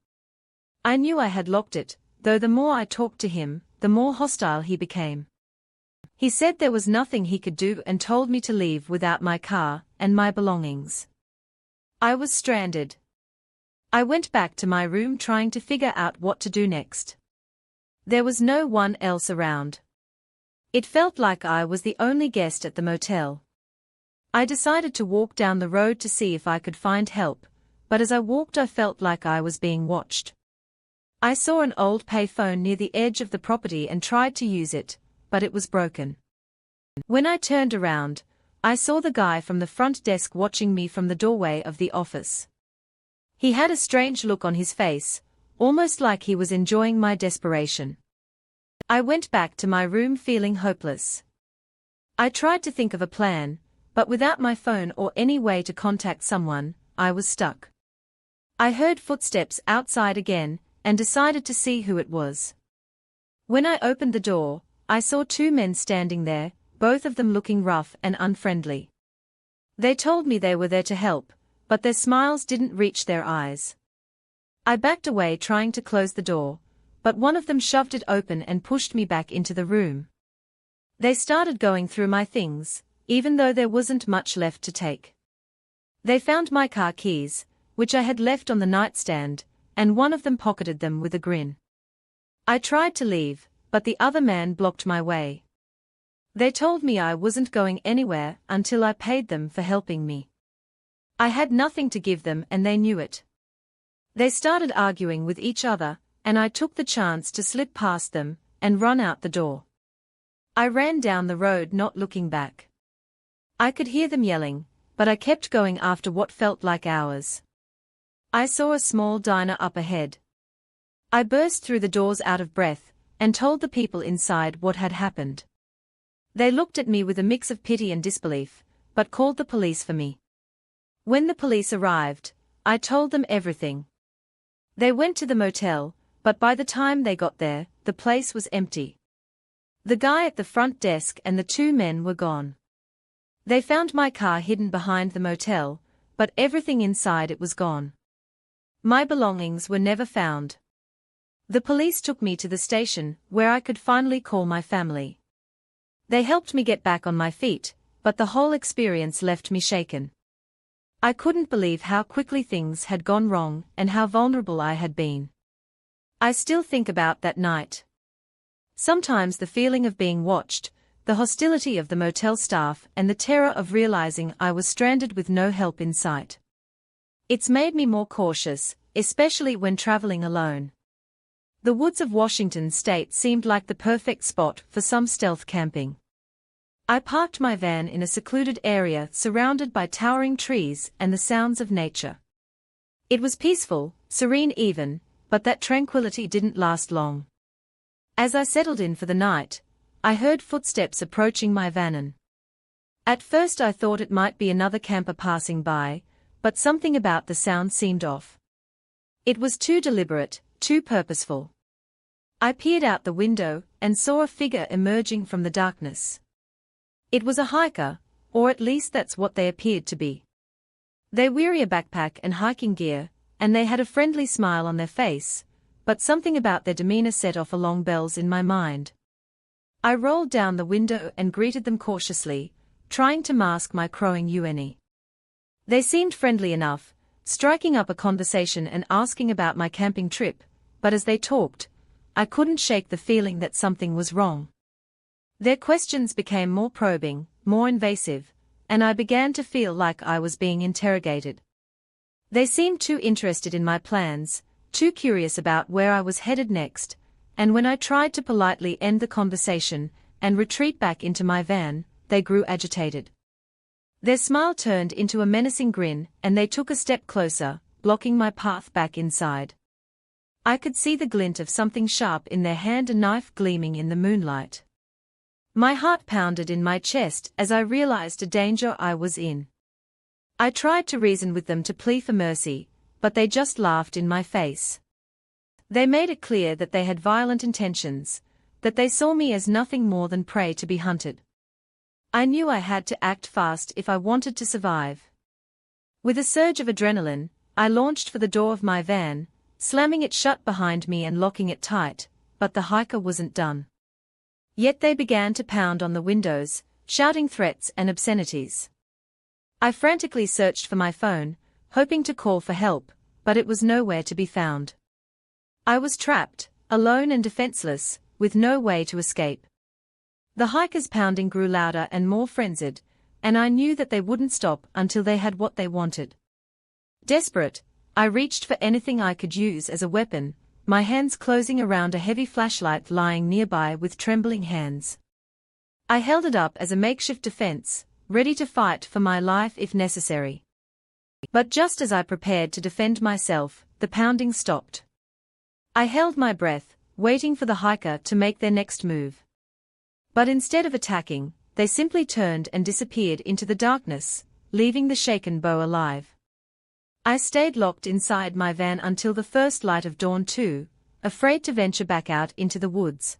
I knew I had locked it, though the more I talked to him, the more hostile he became. He said there was nothing he could do and told me to leave without my car and my belongings. I was stranded. I went back to my room trying to figure out what to do next. There was no one else around. It felt like I was the only guest at the motel. I decided to walk down the road to see if I could find help, but as I walked I felt like I was being watched. I saw an old payphone near the edge of the property and tried to use it, but it was broken. When I turned around, I saw the guy from the front desk watching me from the doorway of the office. He had a strange look on his face, almost like he was enjoying my desperation. I went back to my room feeling hopeless. I tried to think of a plan, but without my phone or any way to contact someone, I was stuck. I heard footsteps outside again, and decided to see who it was. When I opened the door, I saw two men standing there, both of them looking rough and unfriendly. They told me they were there to help, but their smiles didn't reach their eyes. I backed away trying to close the door, but one of them shoved it open and pushed me back into the room. They started going through my things, even though there wasn't much left to take. They found my car keys, which I had left on the nightstand, and one of them pocketed them with a grin. I tried to leave, but the other man blocked my way. They told me I wasn't going anywhere until I paid them for helping me. I had nothing to give them and they knew it. They started arguing with each other, and I took the chance to slip past them and run out the door. I ran down the road not looking back. I could hear them yelling, but I kept going after what felt like hours. I saw a small diner up ahead. I burst through the doors out of breath, and told the people inside what had happened. They looked at me with a mix of pity and disbelief, but called the police for me. When the police arrived, I told them everything. They went to the motel, but by the time they got there, the place was empty. The guy at the front desk and the two men were gone. They found my car hidden behind the motel, but everything inside it was gone. My belongings were never found. The police took me to the station, where I could finally call my family. They helped me get back on my feet, but the whole experience left me shaken. I couldn't believe how quickly things had gone wrong and how vulnerable I had been. I still think about that night. Sometimes the feeling of being watched, the hostility of the motel staff and the terror of realizing I was stranded with no help in sight. It's made me more cautious, especially when traveling alone. The woods of Washington state seemed like the perfect spot for some stealth camping. I parked my van in a secluded area surrounded by towering trees and the sounds of nature. It was peaceful, serene even, but that tranquility didn't last long. As I settled in for the night, I heard footsteps approaching my van. At first I thought it might be another camper passing by, but something about the sound seemed off. It was too deliberate, too purposeful. I peered out the window and saw a figure emerging from the darkness. It was a hiker, or at least that's what they appeared to be. They wore a backpack and hiking gear, and they had a friendly smile on their face, but something about their demeanor set off alarm bells in my mind. I rolled down the window and greeted them cautiously, trying to mask my crowing une. They seemed friendly enough, striking up a conversation and asking about my camping trip, but as they talked, I couldn't shake the feeling that something was wrong. Their questions became more probing, more invasive, and I began to feel like I was being interrogated. They seemed too interested in my plans, too curious about where I was headed next, and when I tried to politely end the conversation and retreat back into my van, they grew agitated. Their smile turned into a menacing grin, and they took a step closer, blocking my path back inside. I could see the glint of something sharp in their hand, a knife gleaming in the moonlight. My heart pounded in my chest as I realized the danger I was in. I tried to reason with them to plead for mercy, but they just laughed in my face. They made it clear that they had violent intentions, that they saw me as nothing more than prey to be hunted. I knew I had to act fast if I wanted to survive. With a surge of adrenaline, I launched for the door of my van, slamming it shut behind me and locking it tight, but the hiker wasn't done. Yet they began to pound on the windows, shouting threats and obscenities. I frantically searched for my phone, hoping to call for help, but it was nowhere to be found. I was trapped, alone and defenseless, with no way to escape. The hikers' pounding grew louder and more frenzied, and I knew that they wouldn't stop until they had what they wanted. Desperate, I reached for anything I could use as a weapon, my hands closing around a heavy flashlight lying nearby with trembling hands. I held it up as a makeshift defense, ready to fight for my life if necessary. But just as I prepared to defend myself, the pounding stopped. I held my breath, waiting for the hiker to make their next move. But instead of attacking, they simply turned and disappeared into the darkness, leaving the shaken bow alive. I stayed locked inside my van until the first light of dawn too, afraid to venture back out into the woods.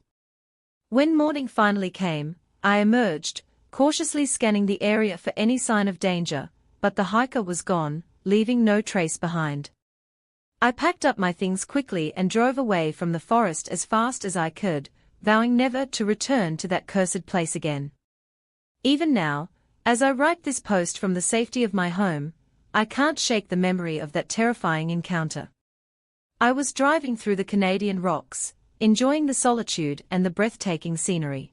When morning finally came, I emerged, cautiously scanning the area for any sign of danger, but the hiker was gone, leaving no trace behind. I packed up my things quickly and drove away from the forest as fast as I could, vowing never to return to that cursed place again. Even now, as I write this post from the safety of my home, I can't shake the memory of that terrifying encounter. I was driving through the Canadian rocks, enjoying the solitude and the breathtaking scenery.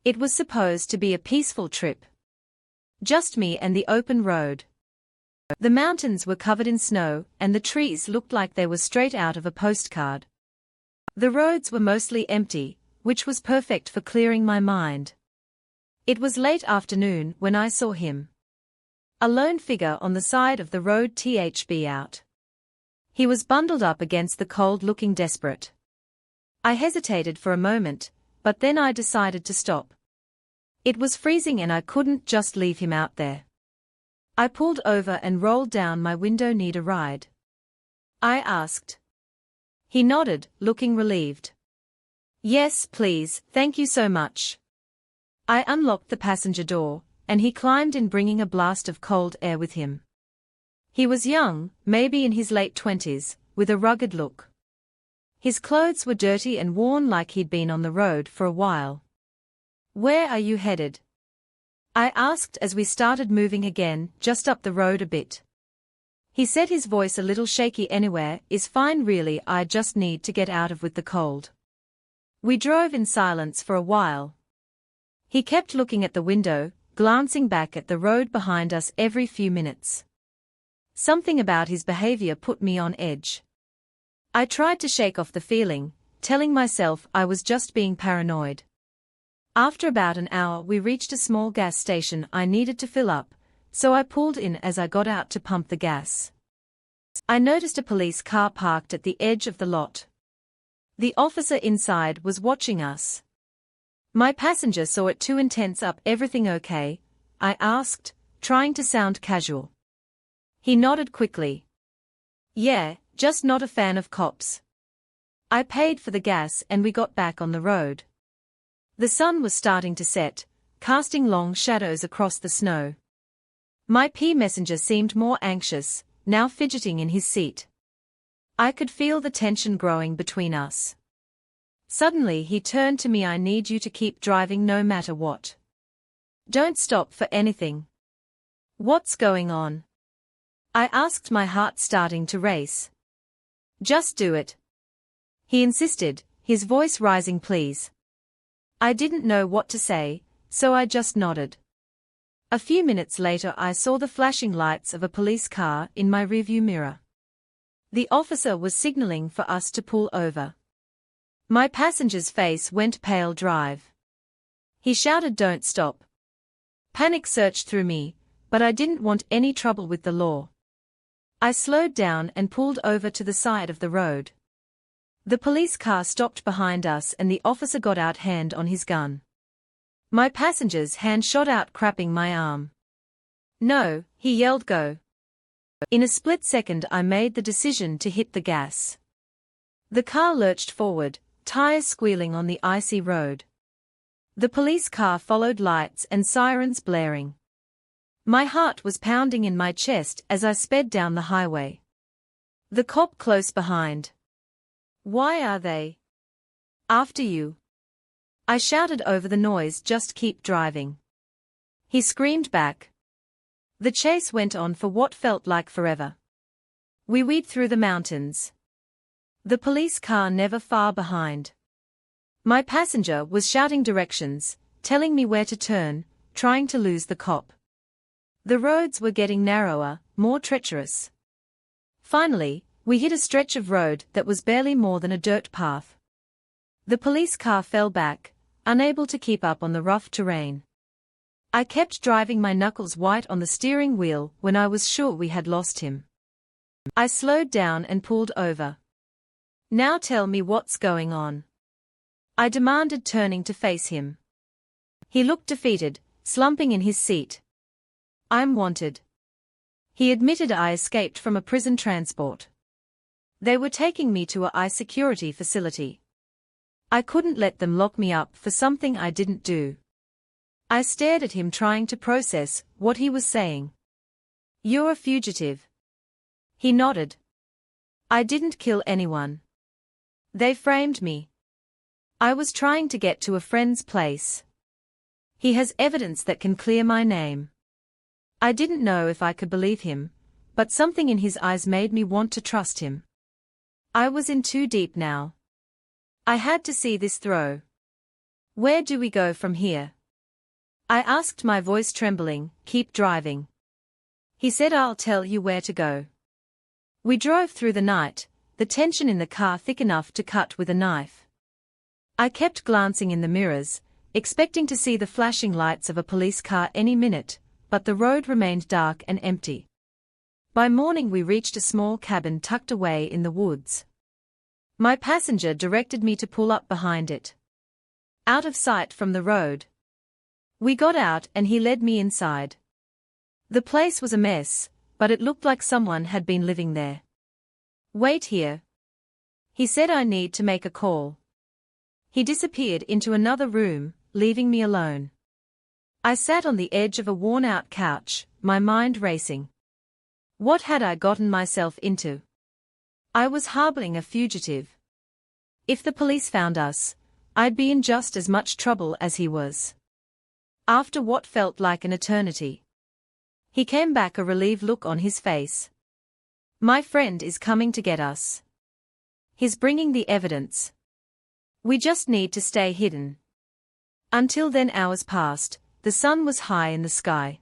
It was supposed to be a peaceful trip. Just me and the open road. The mountains were covered in snow, and the trees looked like they were straight out of a postcard. The roads were mostly empty, which was perfect for clearing my mind. It was late afternoon when I saw him. A lone figure on the side of the road, THB out. He was bundled up against the cold, looking desperate. I hesitated for a moment, but then I decided to stop. It was freezing and I couldn't just leave him out there. I pulled over and rolled down my window. "Need a ride?" I asked. He nodded, looking relieved. "Yes, please, thank you so much." I unlocked the passenger door, and he climbed in, bringing a blast of cold air with him. He was young, maybe in his late 20s, with a rugged look. His clothes were dirty and worn, like he'd been on the road for a while. "Where are you headed?" I asked as we started moving again, "Just up the road a bit." He said, his voice a little shaky. "Anywhere is fine really, I just need to get out of with the cold." We drove in silence for a while. He kept looking at the window, glancing back at the road behind us every few minutes. Something about his behavior put me on edge. I tried to shake off the feeling, telling myself I was just being paranoid. After about an hour we reached a small gas station I needed to fill up, so I pulled in. As I got out to pump the gas, I noticed a police car parked at the edge of the lot. The officer inside was watching us. My passenger saw it too. "Intense up, everything okay?" I asked, trying to sound casual. He nodded quickly. "Yeah, just not a fan of cops." I paid for the gas and we got back on the road. The sun was starting to set, casting long shadows across the snow. My messenger seemed more anxious, now fidgeting in his seat. I could feel the tension growing between us. Suddenly he turned to me. "I need you to keep driving no matter what. Don't stop for anything." "What's going on?" I asked, my heart starting to race. "Just do it," he insisted, his voice rising. "Please." I didn't know what to say, so I just nodded. A few minutes later I saw the flashing lights of a police car in my rearview mirror. The officer was signaling for us to pull over. My passenger's face went pale. Drive. He shouted, "Don't stop." Panic surged through me, but I didn't want any trouble with the law. I slowed down and pulled over to the side of the road. The police car stopped behind us and the officer got out, hand on his gun. My passenger's hand shot out, crapping my arm. "No," he yelled, "go." In a split second I made the decision to hit the gas. The car lurched forward, tires squealing on the icy road. The police car followed, lights and sirens blaring. My heart was pounding in my chest as I sped down the highway. The cop close behind. "Why are they after you?" I shouted over the noise. "Just keep driving," he screamed back. The chase went on for what felt like forever. We weaved through the mountains. The police car never far behind. My passenger was shouting directions, telling me where to turn, trying to lose the cop. The roads were getting narrower, more treacherous. Finally, we hit a stretch of road that was barely more than a dirt path. The police car fell back, unable to keep up on the rough terrain. I kept driving, my knuckles white on the steering wheel, when I was sure we had lost him. I slowed down and pulled over. "Now tell me what's going on," I demanded, turning to face him. He looked defeated, slumping in his seat. "I'm wanted," he admitted. "I escaped from a prison transport. They were taking me to a high security facility. I couldn't let them lock me up for something I didn't do." I stared at him, trying to process what he was saying. "You're a fugitive." He nodded. "I didn't kill anyone. They framed me. I was trying to get to a friend's place. He has evidence that can clear my name." I didn't know if I could believe him, but something in his eyes made me want to trust him. I was in too deep now. I had to see this through. "Where do we go from here?" I asked, my voice trembling. "Keep driving," he said. "I'll tell you where to go." We drove through the night, the tension in the car thick enough to cut with a knife. I kept glancing in the mirrors, expecting to see the flashing lights of a police car any minute, but the road remained dark and empty. By morning we reached a small cabin tucked away in the woods. My passenger directed me to pull up behind it, out of sight from the road. We got out and he led me inside. The place was a mess, but it looked like someone had been living there. "Wait here," he said. "I need to make a call." He disappeared into another room, leaving me alone. I sat on the edge of a worn-out couch, my mind racing. What had I gotten myself into? I was harboring a fugitive. If the police found us, I'd be in just as much trouble as he was. After what felt like an eternity, he came back, a relieved look on his face. "My friend is coming to get us. He's bringing the evidence. We just need to stay hidden." Until then, hours passed. The sun was high in the sky.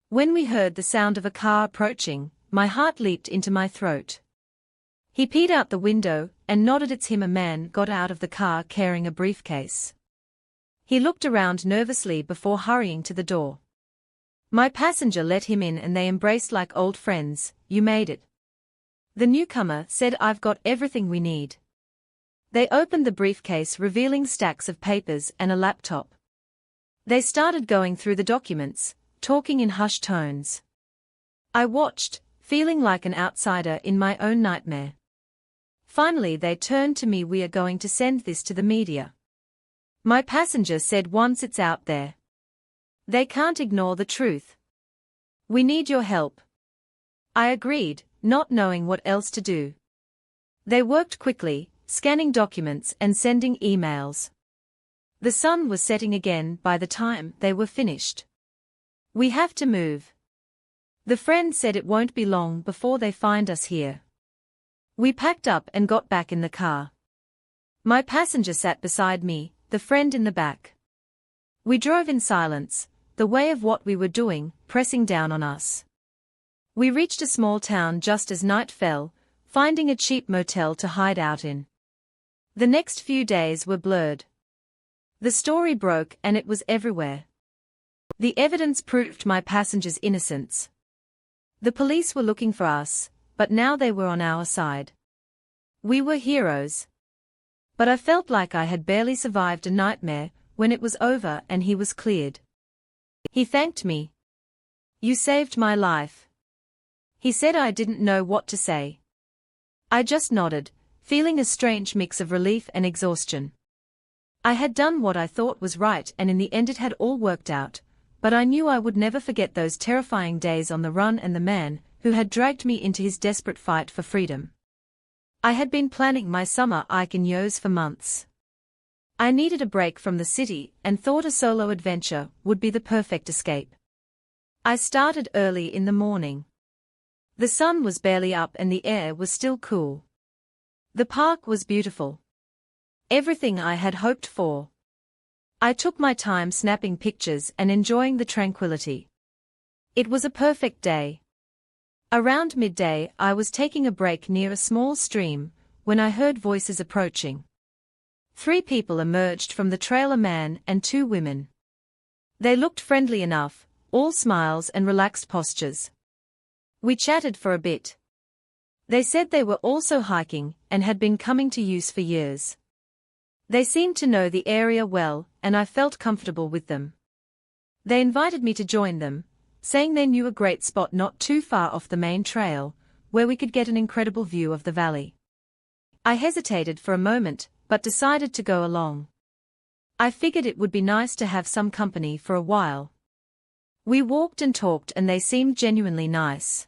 When we heard the sound of a car approaching, my heart leaped into my throat. He peered out the window and nodded. "It's him." A man got out of the car carrying a briefcase. He looked around nervously before hurrying to the door. My passenger let him in and they embraced like old friends. "You made it," the newcomer said. "I've got everything we need." They opened the briefcase, revealing stacks of papers and a laptop. They started going through the documents, talking in hushed tones. I watched, feeling like an outsider in my own nightmare. Finally they turned to me. "We are going to send this to the media," my passenger said. "Once it's out there, they can't ignore the truth. We need your help." I agreed, not knowing what else to do. They worked quickly, scanning documents and sending emails. The sun was setting again by the time they were finished. "We have to move," the friend said. "It won't be long before they find us here." We packed up and got back in the car. My passenger sat beside me, the friend in the back. We drove in silence, the way of what we were doing, pressing down on us. We reached a small town just as night fell, finding a cheap motel to hide out in. The next few days were blurred. The story broke and it was everywhere. The evidence proved my passenger's innocence. The police were looking for us, but now they were on our side. We were heroes. But I felt like I had barely survived a nightmare when it was over and he was cleared. He thanked me. "You saved my life." He said. I didn't know what to say. I just nodded, feeling a strange mix of relief and exhaustion. I had done what I thought was right and in the end it had all worked out, but I knew I would never forget those terrifying days on the run and the man who had dragged me into his desperate fight for freedom. I had been planning my summer iconioes for months. I needed a break from the city and thought a solo adventure would be the perfect escape. I started early in the morning. The sun was barely up and the air was still cool. The park was beautiful. Everything I had hoped for. I took my time snapping pictures and enjoying the tranquility. It was a perfect day. Around midday I was taking a break near a small stream when I heard voices approaching. 3 people emerged from the trail, a man and 2 women. They looked friendly enough, all smiles and relaxed postures. We chatted for a bit. They said they were also hiking and had been coming to use for years. They seemed to know the area well, and I felt comfortable with them. They invited me to join them, saying they knew a great spot not too far off the main trail, where we could get an incredible view of the valley. I hesitated for a moment, but decided to go along. I figured it would be nice to have some company for a while. We walked and talked and they seemed genuinely nice.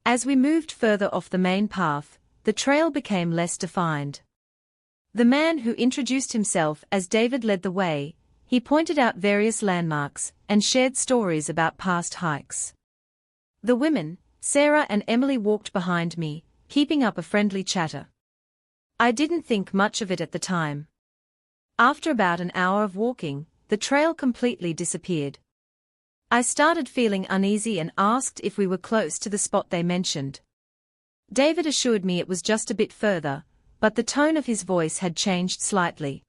As we moved further off the main path, the trail became less defined. The man who introduced himself as David led the way. He pointed out various landmarks and shared stories about past hikes. The women, Sarah and Emily, walked behind me, keeping up a friendly chatter. I didn't think much of it at the time. After about an hour of walking, the trail completely disappeared. I started feeling uneasy and asked if we were close to the spot they mentioned. David assured me it was just a bit further, but the tone of his voice had changed slightly.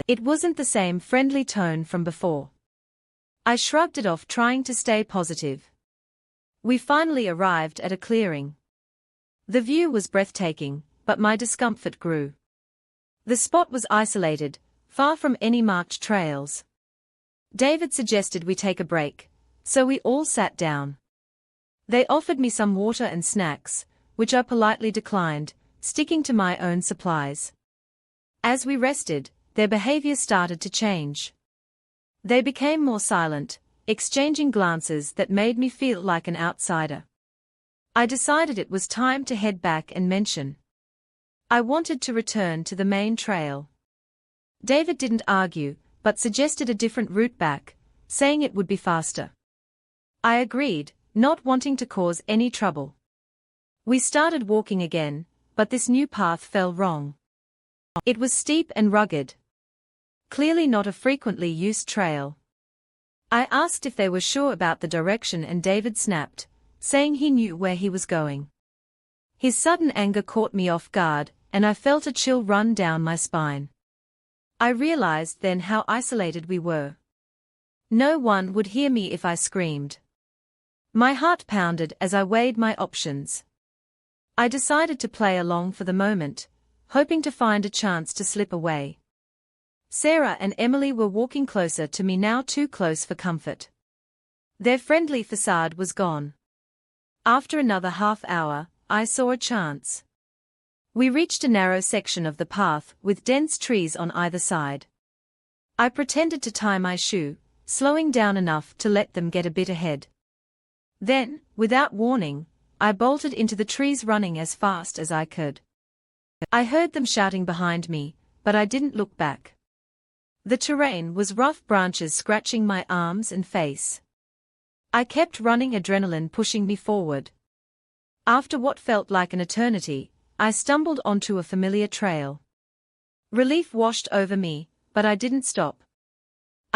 It wasn't the same friendly tone from before. I shrugged it off, trying to stay positive. We finally arrived at a clearing. The view was breathtaking, but my discomfort grew. The spot was isolated, far from any marked trails. David suggested we take a break, so we all sat down. They offered me some water and snacks, which I politely declined, sticking to my own supplies. As we rested, their behavior started to change. They became more silent, exchanging glances that made me feel like an outsider. I decided it was time to head back and mention. I wanted to return to the main trail. David didn't argue, but suggested a different route back, saying it would be faster. I agreed, not wanting to cause any trouble. We started walking again, but this new path fell wrong. It was steep and rugged. Clearly not a frequently used trail. I asked if they were sure about the direction and David snapped, saying he knew where he was going. His sudden anger caught me off guard, and I felt a chill run down my spine. I realized then how isolated we were. No one would hear me if I screamed. My heart pounded as I weighed my options. I decided to play along for the moment, hoping to find a chance to slip away. Sarah and Emily were walking closer to me, now too close for comfort. Their friendly facade was gone. After another half hour, I saw a chance. We reached a narrow section of the path with dense trees on either side. I pretended to tie my shoe, slowing down enough to let them get a bit ahead. Then, without warning, I bolted into the trees, running as fast as I could. I heard them shouting behind me, but I didn't look back. The terrain was rough, branches scratching my arms and face. I kept running, adrenaline pushing me forward. After what felt like an eternity, I stumbled onto a familiar trail. Relief washed over me, but I didn't stop.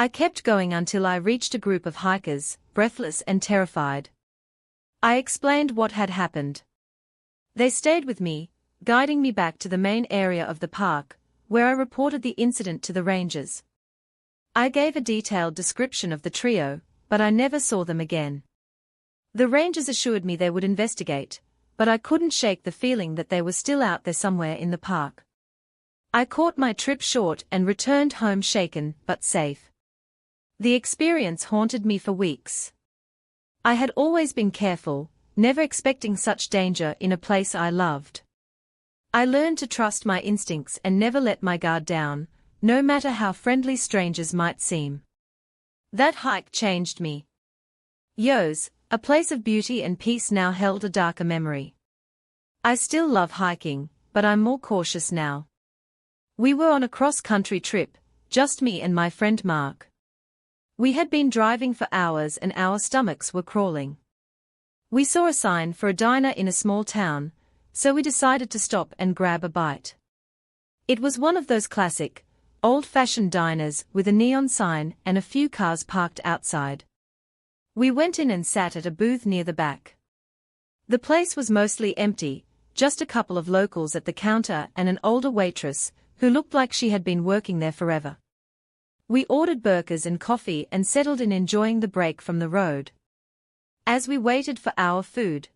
I kept going until I reached a group of hikers, breathless and terrified. I explained what had happened. They stayed with me, guiding me back to the main area of the park, where I reported the incident to the rangers. I gave a detailed description of the trio, but I never saw them again. The rangers assured me they would investigate, but I couldn't shake the feeling that they were still out there somewhere in the park. I caught my trip short and returned home shaken but safe. The experience haunted me for weeks. I had always been careful, never expecting such danger in a place I loved. I learned to trust my instincts and never let my guard down, no matter how friendly strangers might seem. That hike changed me. Yo's, a place of beauty and peace, now held a darker memory. I still love hiking, but I'm more cautious now. We were on a cross-country trip, just me and my friend Mark. We had been driving for hours and our stomachs were crawling. We saw a sign for a diner in a small town, so we decided to stop and grab a bite. It was one of those classic, old-fashioned diners with a neon sign and a few cars parked outside. We went in and sat at a booth near the back. The place was mostly empty, just a couple of locals at the counter and an older waitress, who looked like she had been working there forever. We ordered burgers and coffee and settled in, enjoying the break from the road. As we waited for our food,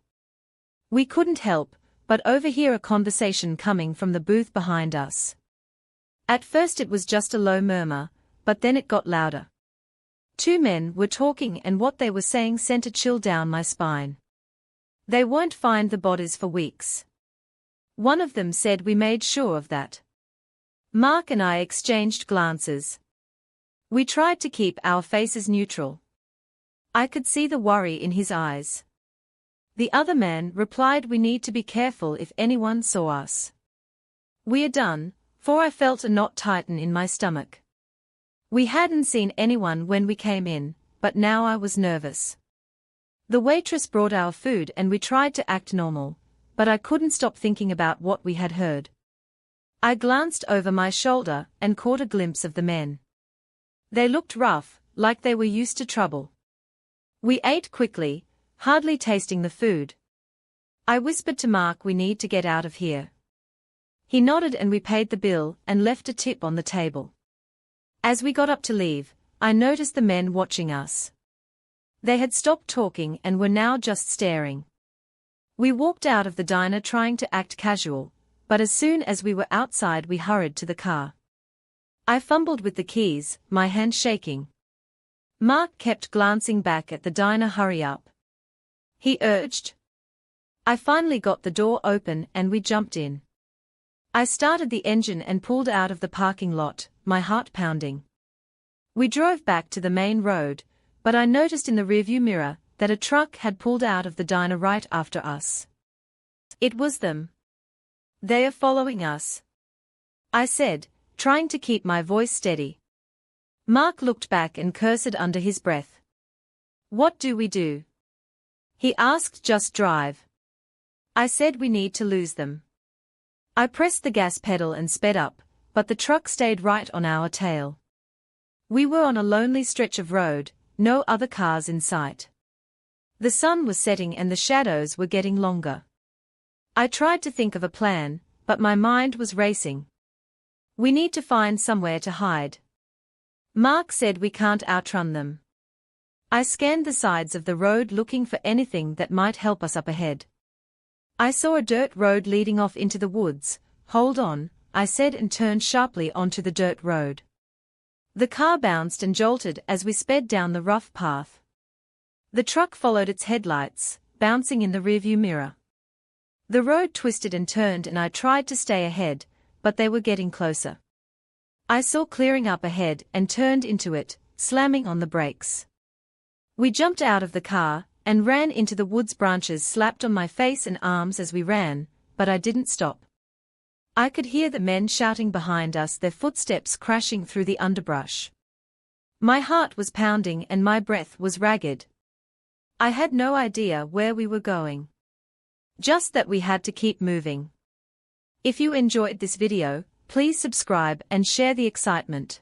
we couldn't help but overhear a conversation coming from the booth behind us. At first it was just a low murmur, but then it got louder. Two men were talking and what they were saying sent a chill down my spine. They won't find the bodies for weeks. One of them said we made sure of that. Mark and I exchanged glances. We tried to keep our faces neutral. I could see the worry in his eyes. The other man replied, we need to be careful if anyone saw us. We are done, for I felt a knot tighten in my stomach. We hadn't seen anyone when we came in, but now I was nervous. The waitress brought our food and we tried to act normal, but I couldn't stop thinking about what we had heard. I glanced over my shoulder and caught a glimpse of the men. They looked rough, like they were used to trouble. We ate quickly, hardly tasting the food. I whispered to Mark, we need to get out of here. He nodded and we paid the bill and left a tip on the table. As we got up to leave, I noticed the men watching us. They had stopped talking and were now just staring. We walked out of the diner trying to act casual, but as soon as we were outside we hurried to the car. I fumbled with the keys, my hand shaking. Mark kept glancing back at the diner. Hurry up, he urged. I finally got the door open and we jumped in. I started the engine and pulled out of the parking lot, my heart pounding. We drove back to the main road, but I noticed in the rearview mirror that a truck had pulled out of the diner right after us. It was them. They are following us, I said, trying to keep my voice steady. Mark looked back and cursed under his breath. What do we do? He asked. Just drive. I said, we need to lose them. I pressed the gas pedal and sped up, but the truck stayed right on our tail. We were on a lonely stretch of road, no other cars in sight. The sun was setting and the shadows were getting longer. I tried to think of a plan, but my mind was racing. We need to find somewhere to hide. Mark said we can't outrun them. I scanned the sides of the road looking for anything that might help us up ahead. I saw a dirt road leading off into the woods. Hold on, I said and turned sharply onto the dirt road. The car bounced and jolted as we sped down the rough path. The truck followed its headlights, bouncing in the rearview mirror. The road twisted and turned and I tried to stay ahead, but they were getting closer. I saw clearing up ahead and turned into it, slamming on the brakes. We jumped out of the car and ran into the woods. Branches slapped on my face and arms as we ran, but I didn't stop. I could hear the men shouting behind us, their footsteps crashing through the underbrush. My heart was pounding and my breath was ragged. I had no idea where we were going. Just that we had to keep moving. If you enjoyed this video, please subscribe and share the excitement.